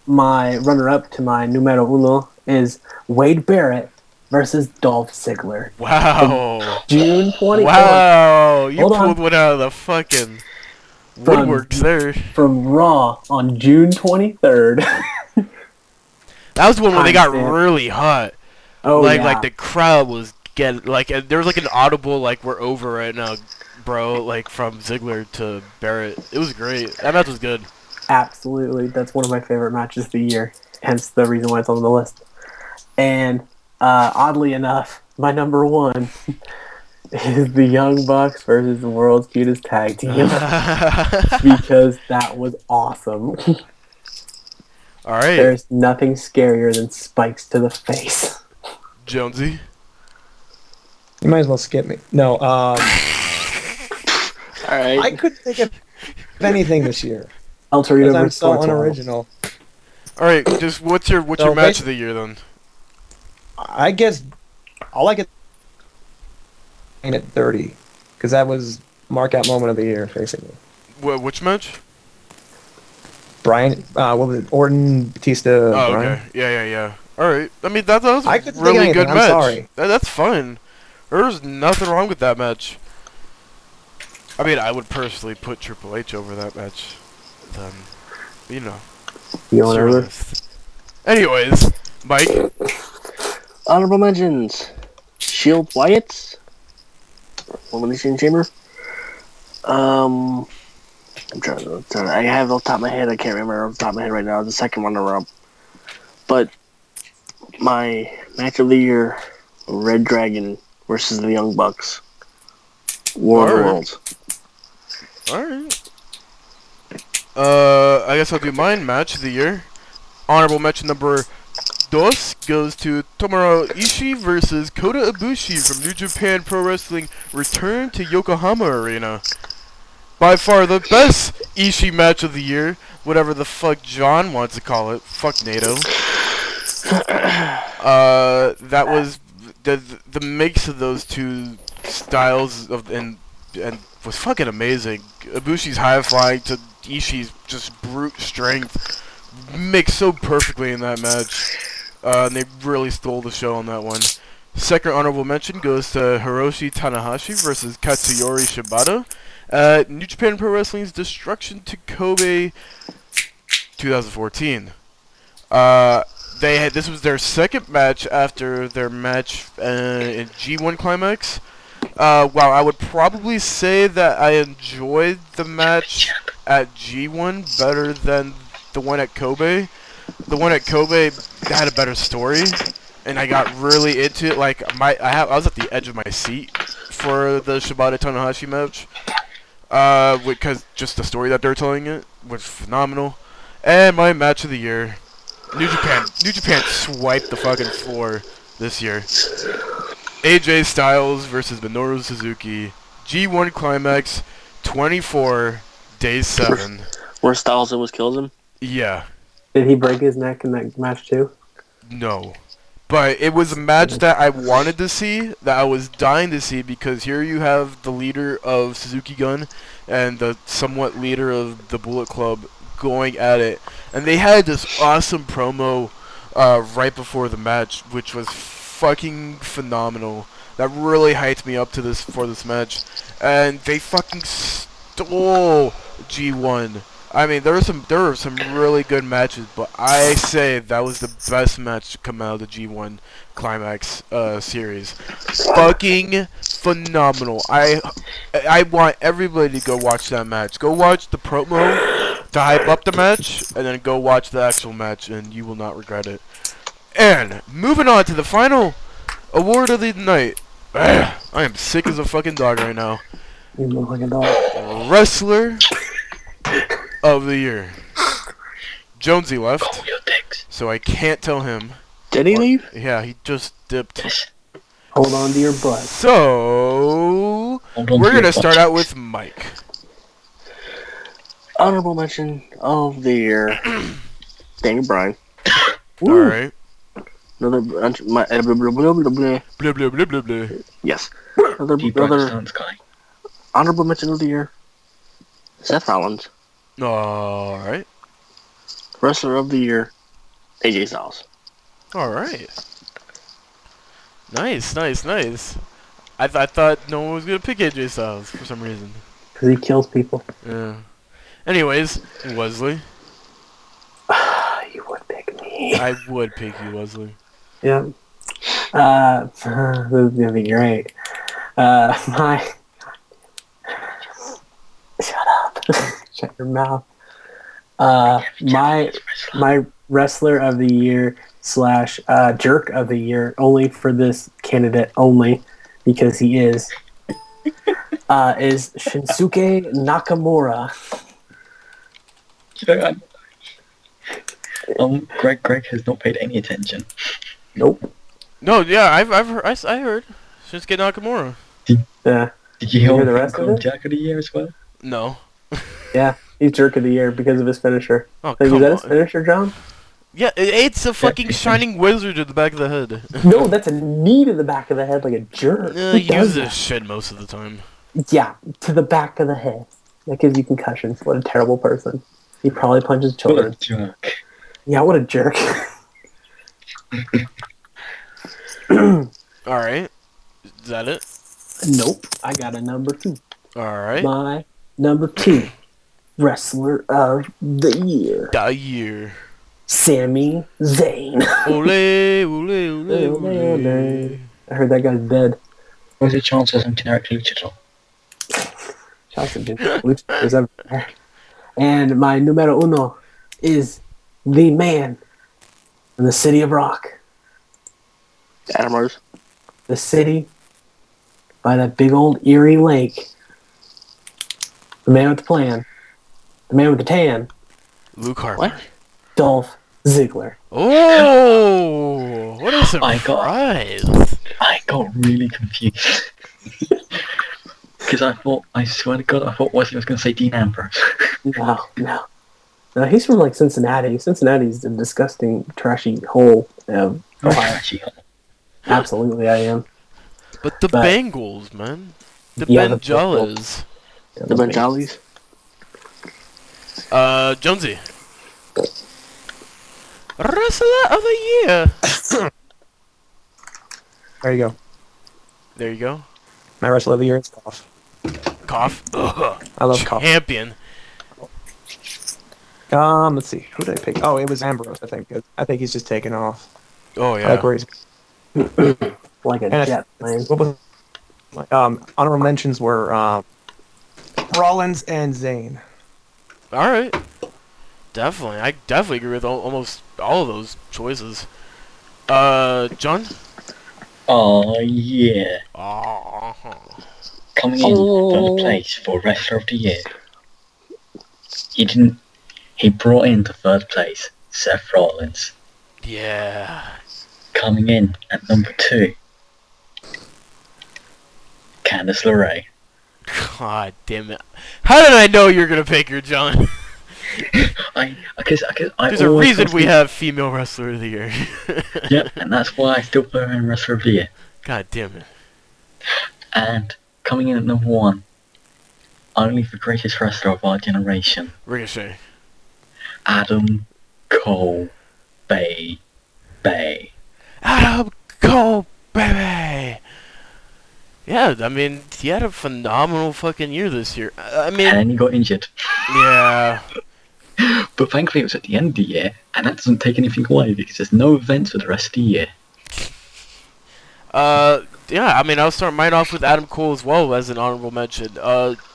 My runner-up to my numero uno is Wade Barrett versus Dolph Ziggler. Wow. June 24th. Wow. You Hold on. pulled one out of the fucking From- woodworks there. From Raw on June 23rd. That was the one where they got Timestamp. really hot. Oh, Like the crowd was getting there was like an audible like we're over right now, bro. Like from Ziggler to Barrett, it was great. That match was good. Absolutely. That's one of my favorite matches of the year. Hence the reason why it's on the list. And oddly enough, my number one is the Young Bucks versus the world's cutest tag team. Because that was awesome. All right, There's nothing scarier than spikes to the face. Jonesy. You might as well skip me. No, All right. I couldn't think of anything this year. El Torito Because I'm versus so Scorpio. unoriginal. All right, just what's your So match of the year then? I guess all I could at 30, because that was mark-out moment of the year, basically. Which match? Brian, what was it? Orton, Batista, Oh, Brian. okay. Yeah. All right. I mean, that was I a couldn't think of really good anything, I'm match. sorry. That's fine. There's nothing wrong with that match. I mean, I would personally put Triple H over that match. Then, you know. You it's your whatever. list. Anyways, Mike. Honorable mentions: Shield Wyatt, Elimination Chamber. I'm trying to. I have it off the top of my head. I can't remember off the top of my head right now. The second runner-up. But my match of the year: Red Dragon versus the Young Bucks. War of the Alright. Worlds. Alright. I guess I'll do mine match of the year. Honorable mention number dos goes to Tomohiro Ishii versus Kota Ibushi from New Japan Pro Wrestling Return to Yokohama Arena. By far the best Ishii match of the year, whatever the fuck John wants to call it. Fuck NATO. That was the mix of those two styles and was fucking amazing. Ibushi's high flying to Ishii's just brute strength mixed so perfectly in that match. And they really stole the show on that one. Second honorable mention goes to Hiroshi Tanahashi versus Katsuyori Shibata at New Japan Pro Wrestling's Destruction to Kobe 2014. This was their second match after their match in G1 Climax. While I would probably say that I enjoyed the match at G1 better than the one at Kobe. The one at Kobe had a better story, and I got really into it. Like I was at the edge of my seat for the Shibata Tanahashi match, because just the story that they're telling it was phenomenal. And my match of the year, New Japan swiped the fucking floor this year. AJ Styles versus Minoru Suzuki, G1 Climax 24, day 7. Where Styles always kills him? Yeah. Did he break his neck in that match too? No. But it was a match that I wanted to see, that I was dying to see, because here you have the leader of Suzuki Gun and the somewhat leader of the Bullet Club going at it. And they had this awesome promo right before the match, which was fucking phenomenal. That really hyped me up to this match. And they fucking stole G1. I mean, there were some really good matches, but I say that was the best match to come out of the G1 Climax series. Fucking phenomenal. I want everybody to go watch that match. Go watch the promo to hype up the match, and then go watch the actual match, and you will not regret it. And moving on to the final award of the night. I am sick as a fucking dog right now. You look like a dog. Wrestler of the year. Jonesy left, so I can't tell him. Did he leave? Yeah, he just dipped. Hold on to your butt. So we're gonna start out with Mike. Honorable mention of the year, Daniel Bryan. All right. Another Blah blah blah blah blah. yes. Another honorable mention of the year, Seth Rollins. All right. Wrestler of the year, AJ Styles. All right. Nice. I thought no one was gonna pick AJ Styles for some reason. Because he kills people. Yeah. Anyways, Wesley. You would pick me. I would pick you, Wesley. Yeah. This is gonna be great. My. Shut up. Shut your mouth. My wrestler of the year / jerk of the year, only for this candidate only, because he is Shinsuke Nakamura. Greg has not paid any attention. Nope. No, yeah, I heard. Shinsuke Nakamura. Yeah. Did you hear the rest of it? Jerk of the year as well? No. Yeah, he's jerk of the year because of his finisher. Oh, Is come that his on. finisher, John? Yeah, it's a fucking shining wizard at the back of the head. No, that's a knee to the back of the head like a jerk. Who He does uses that? shit most of the time. Yeah, to the back of the head. That gives you concussions. What a terrible person. He probably punches children. What a jerk. Yeah, what a jerk. Alright. Is that it? Nope. I got a number 2. Alright. My number 2 wrestler of the year. Sami Zayn. Ole, ole, ole, ole. I heard that guy's dead. What's the chances of him generic luchador? Luchadors everywhere. And my numero 1 is the man in the city of rock. Adam Rose. The city by that big old Erie lake. The man with the plan. The man with the tan. Luke Harper. What? Dolph Ziggler. Oh, what a surprise! I got really confused. Because I swear to God, I thought Wesley was going to say Dean Ambrose. No, he's from like Cincinnati. Cincinnati's a disgusting, trashy hole of Ohio. Absolutely, I am. But the Bengals, man. The Yeah, the Benjalas. The Benjalis. Jonesy. Wrestler of the year. There you go. There you go. My wrestler of the year is Cough. Cough. Ugh. I love Cough. Champion. Let's see. Who did I pick? Oh, it was Ambrose, I think. I think he's just taking off. Oh, I yeah. like where he's... Like a And jet plane. What was... honorable mentions were Rollins and Zayn. Alright. Definitely. I definitely agree with almost all of those choices. John? Oh, yeah. Coming in third place for Wrestler of the Year. He brought in to third place Seth Rollins. Yeah. Coming in at number 2, Candice LeRae. God damn it! How did I know you're gonna pick her, John? Because There's a reason we have female wrestler of the year. Yep, and that's why I still put her in wrestler of the year. God damn it! And coming in at number 1, only the greatest wrestler of our generation, Ricochet. Adam Cole Bay. Adam Cole, baby. Yeah, I mean, he had a phenomenal fucking year this year. I mean, And then he got injured. yeah. But thankfully it was at the end of the year, and that doesn't take anything away because there's no events for the rest of the year. Yeah, I mean, I'll start mine off with Adam Cole as well as an honorable mention.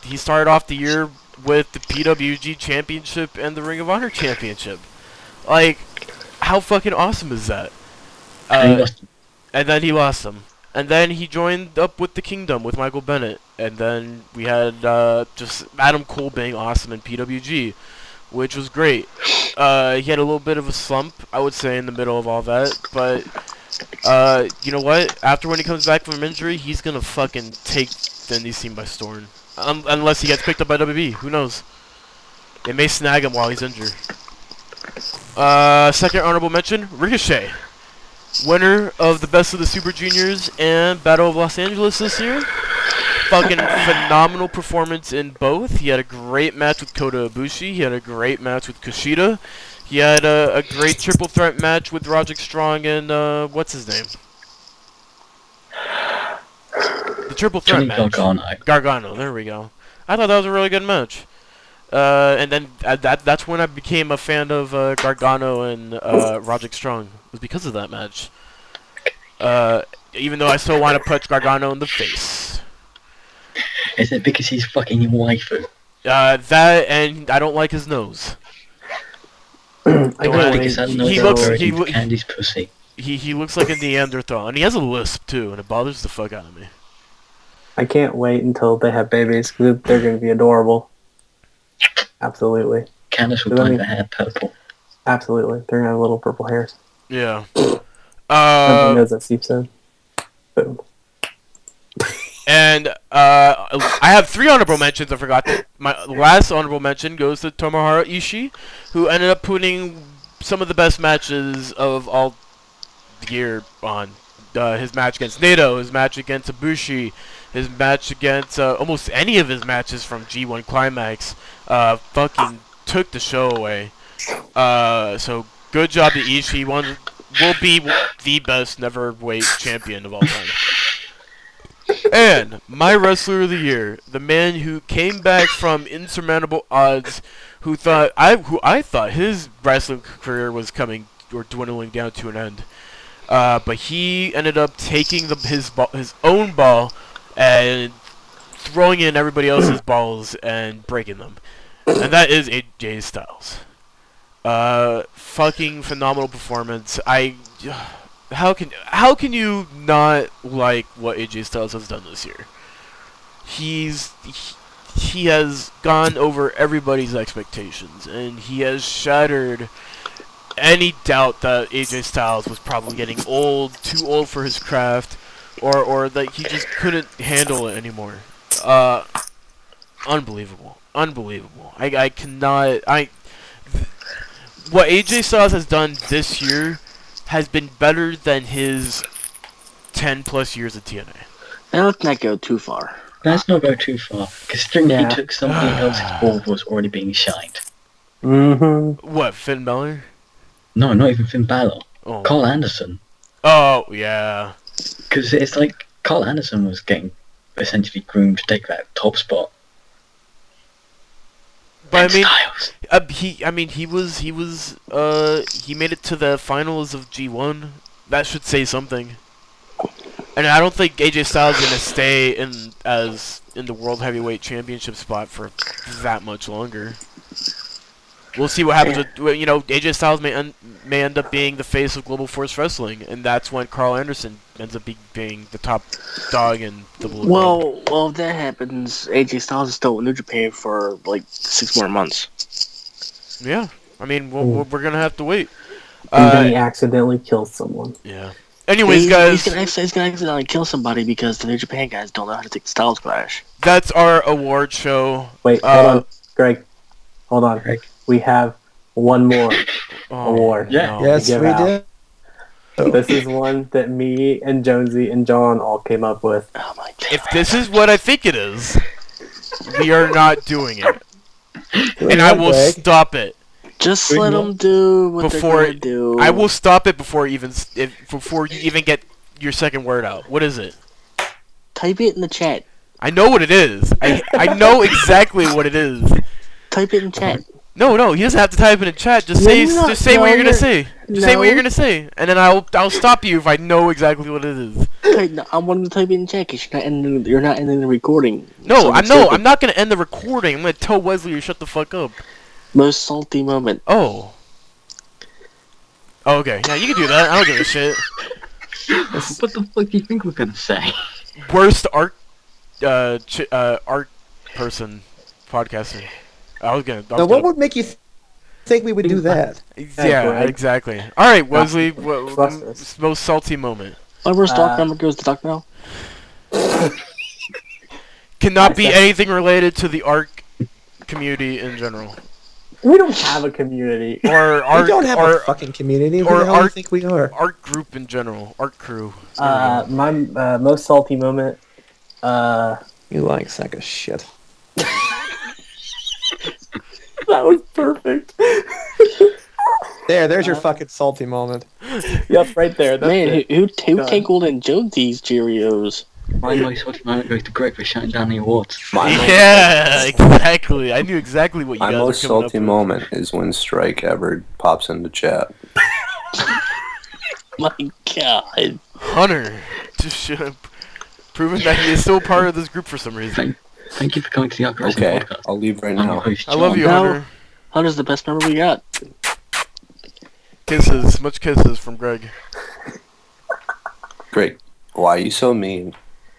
He started off the year with the PWG Championship and the Ring of Honor Championship. Like, how fucking awesome is that? And then he lost them. And then he joined up with the Kingdom with Michael Bennett. And then we had just Adam Cole being awesome in PWG, which was great. He had a little bit of a slump, I would say, in the middle of all that. But, you know what? After when he comes back from injury, he's going to fucking take the indie scene by storm. Unless he gets picked up by WB. Who knows? They may snag him while he's injured. Second honorable mention, Ricochet. Winner of the Best of the Super Juniors and Battle of Los Angeles this year. Fucking phenomenal performance in both. He had a great match with Kota Ibushi. He had a great match with Kushida. He had a great triple threat match with Roderick Strong and, what's his name? The triple threat match. Gargano, there we go. I thought that was a really good match. And then that's when I became a fan of Gargano and Roderick Strong. It was because of that match. Even though I still want to punch Gargano in the face. Is it because he's fucking your waifu? That and I don't like his nose. Candy's pussy. He looks like a Neanderthal, and he has a lisp too, and it bothers the fuck out of me. I can't wait until they have babies because they're going to be adorable. Absolutely. Candice will dye the hair purple. Absolutely, they're going to have little purple hairs. Yeah. Everybody knows that Steve said. Boom. And I have 3 honorable mentions. I forgot that. My last honorable mention goes to Tomohiro Ishii, who ended up putting some of the best matches of all year on. His match against Nato, his match against Ibushi, his match against almost any of his matches from G1 Climax. Fucking took the show away. So good job to Ishii. Will be the best neverweight champion of all time. And my wrestler of the year, the man who came back from insurmountable odds, who I thought his wrestling career was coming or dwindling down to an end. But he ended up taking his own ball and throwing in everybody else's balls and breaking them. And that is AJ Styles. Fucking phenomenal performance. How can you not like what AJ Styles has done this year? He has gone over everybody's expectations, and he has shattered any doubt that AJ Styles was probably getting too old for his craft, or that he just couldn't handle it anymore. Unbelievable. I cannot. What AJ Styles has done this year has been better than his 10 plus years at TNA. Now let's not go too far. Let's not go too far, considering he took somebody else's ball was already being shined. Mm-hmm. What, Finn Balor? No, not even Finn Balor. Oh. Carl Anderson. Oh, yeah. Because it's like Carl Anderson was getting essentially groomed to take that top spot. But he made it to the finals of G1. That should say something. And I don't think AJ Styles is gonna stay in the World Heavyweight Championship spot for that much longer. We'll see what happens with AJ Styles may end up being the face of Global Force Wrestling, and that's when Carl Anderson ends up being the top dog in the Blue. Well, if that happens, AJ Styles is still in New Japan for like 6 more months. Yeah, I mean we're gonna have to wait. And then he accidentally kills someone. Yeah, Anyways, guys, he's gonna accidentally kill somebody because the New Japan guys don't know how to take the Styles Clash. that's our award show. Wait, hold on, Greg. Hold on. Greg. We have one more award. No. Yes, to give we out. did. This is one that me and Jonesy and John all came up with. Oh my god. If this is what I think it is, we are not doing it. And I will stop it. Just let them do what they're gonna do. I will stop it before you even get your second word out. What is it? Type it in the chat. I know what it is. I know exactly what it is. Type it in chat. No, he doesn't have to type it in chat. Just say what you're gonna say. Just say what you're gonna say, and then I'll stop you if I know exactly what it is. No, I want to type it in chat because you're not ending the recording. No, So I'm not gonna end the recording. I'm gonna tell Wesley to shut the fuck up. Most salty moment. Oh, okay. Yeah, you can do that. I don't give a shit. What the fuck do you think we're gonna say? Worst art person podcaster. Now, what would make you think we would do that? Yeah, exactly. All right, Wesley. Most salty moment. My worst talk number goes to talk now. Cannot be anything related to the ARC community in general. We don't have a community. Or we don't have a fucking community. Who the hell do you think we are? ARC group in general. ARCrew. My most salty moment. You lying sack of shit. That was perfect. There's your fucking salty moment. Yep, right there. That's Man, it. who tangled in Jonesy's Cheerios? My most salty moment goes to Greg for shutting down the awards. Yeah, exactly. I knew exactly what you My guys most were coming salty up with. moment is when Strike ever pops into chat. My god. Hunter, just proving that he is still part of this group for some reason. Thank you for coming to the ARCrew Okay, podcast. I'll leave right I'm your now. host, I love you, John. Hunter. Hunter's the best member we got. Kisses, much kisses from Greg. Great. Why are you so mean?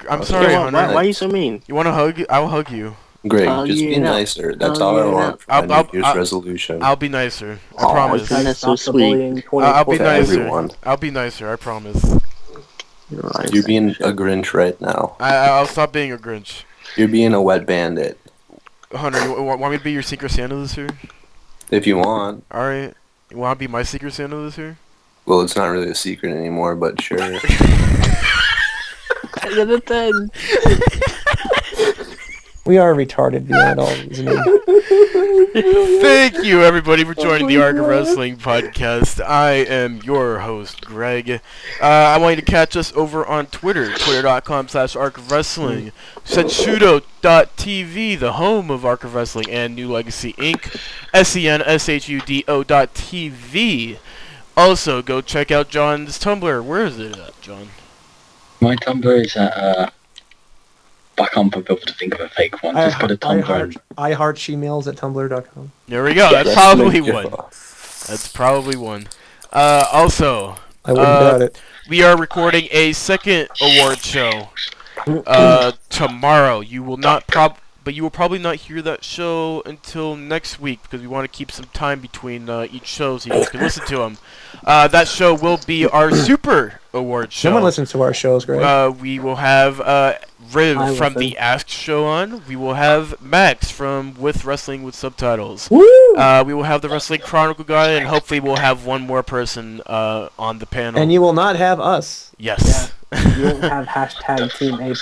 I'm sorry, Yeah, Hunter. why are you so mean? You want a hug? I'll hug you. Greg, Oh, just be yeah. nicer. That's Oh, all I yeah. want for my New Year's resolution. I'll be nicer. I Aw, promise. That's so sweet. I'll be To nicer. everyone. I'll be nicer. I promise. You're being a Grinch right now. I'll stop being a Grinch. You're being a wet bandit. Hunter, you want me to be your Secret Santa this year? If you want. Alright. You want to be my Secret Santa this year? Well, it's not really a secret anymore, but sure. 10 out of 10. We are retarded beyond all reasoning. Thank you, everybody, for joining the Arc of Wrestling podcast. I am your host, Greg. I want you to catch us over on Twitter, twitter.com/Arc of Wrestling, Senshudo.tv, the home of Arc of Wrestling and New Legacy Inc., SENSHUDO.tv. Also, go check out John's Tumblr. Where is it at, John? My Tumblr is at, I can't be able to think of a fake one. Just go to Tumblr. I heart shemales at tumblr.com. There we go. That's probably one. That's probably one. Also, I wouldn't doubt it. we are recording a second award show tomorrow. You will probably not hear that show until next week because we want to keep some time between each show so you guys can listen to them. That show will be our Super Award show. No one listens to our shows, Greg. We will have Riv from the Ask show on. We will have Max from With Wrestling with Subtitles. Woo! We will have the Wrestling Chronicle guy, and hopefully we'll have one more person on the panel. And you will not have us. Yes. You won't have hashtag Team A+.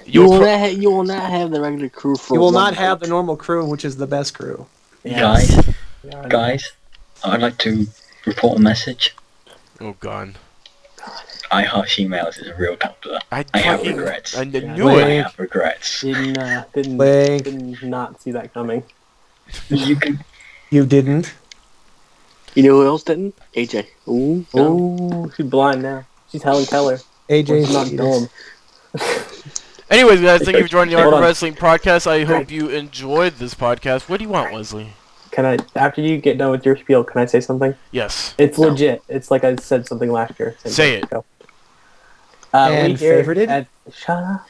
You will not have the regular crew for You will not have the normal crew, which is the best crew. Guys, I'd like to report a message. Oh, God. I Heart Shemales is a real Tumblr. I have regrets. I knew I it. have regrets. Did Link. not see that coming. You can. You didn't. You know who else didn't? AJ. Ooh. Oh, she's blind now. She's Helen Keller. AJ's not dumb. Anyways, guys, thank you for joining the Art Hold of on. Wrestling podcast. I hope you enjoyed this podcast. What do you want, Wesley? Can I, after you get done with your spiel, can I say something? Yes. It's legit. It's like I said something last year. Say it. Go. And we here favorited? Shut up.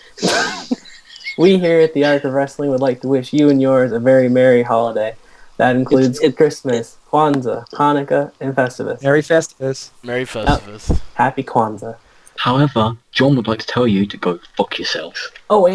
We here at the Art of Wrestling would like to wish you and yours a very merry holiday. That includes Christmas, Kwanzaa, Hanukkah, and Festivus. Merry Festivus. Merry Festivus. Happy Kwanzaa. However, John would like to tell you to go fuck yourselves. Oh, and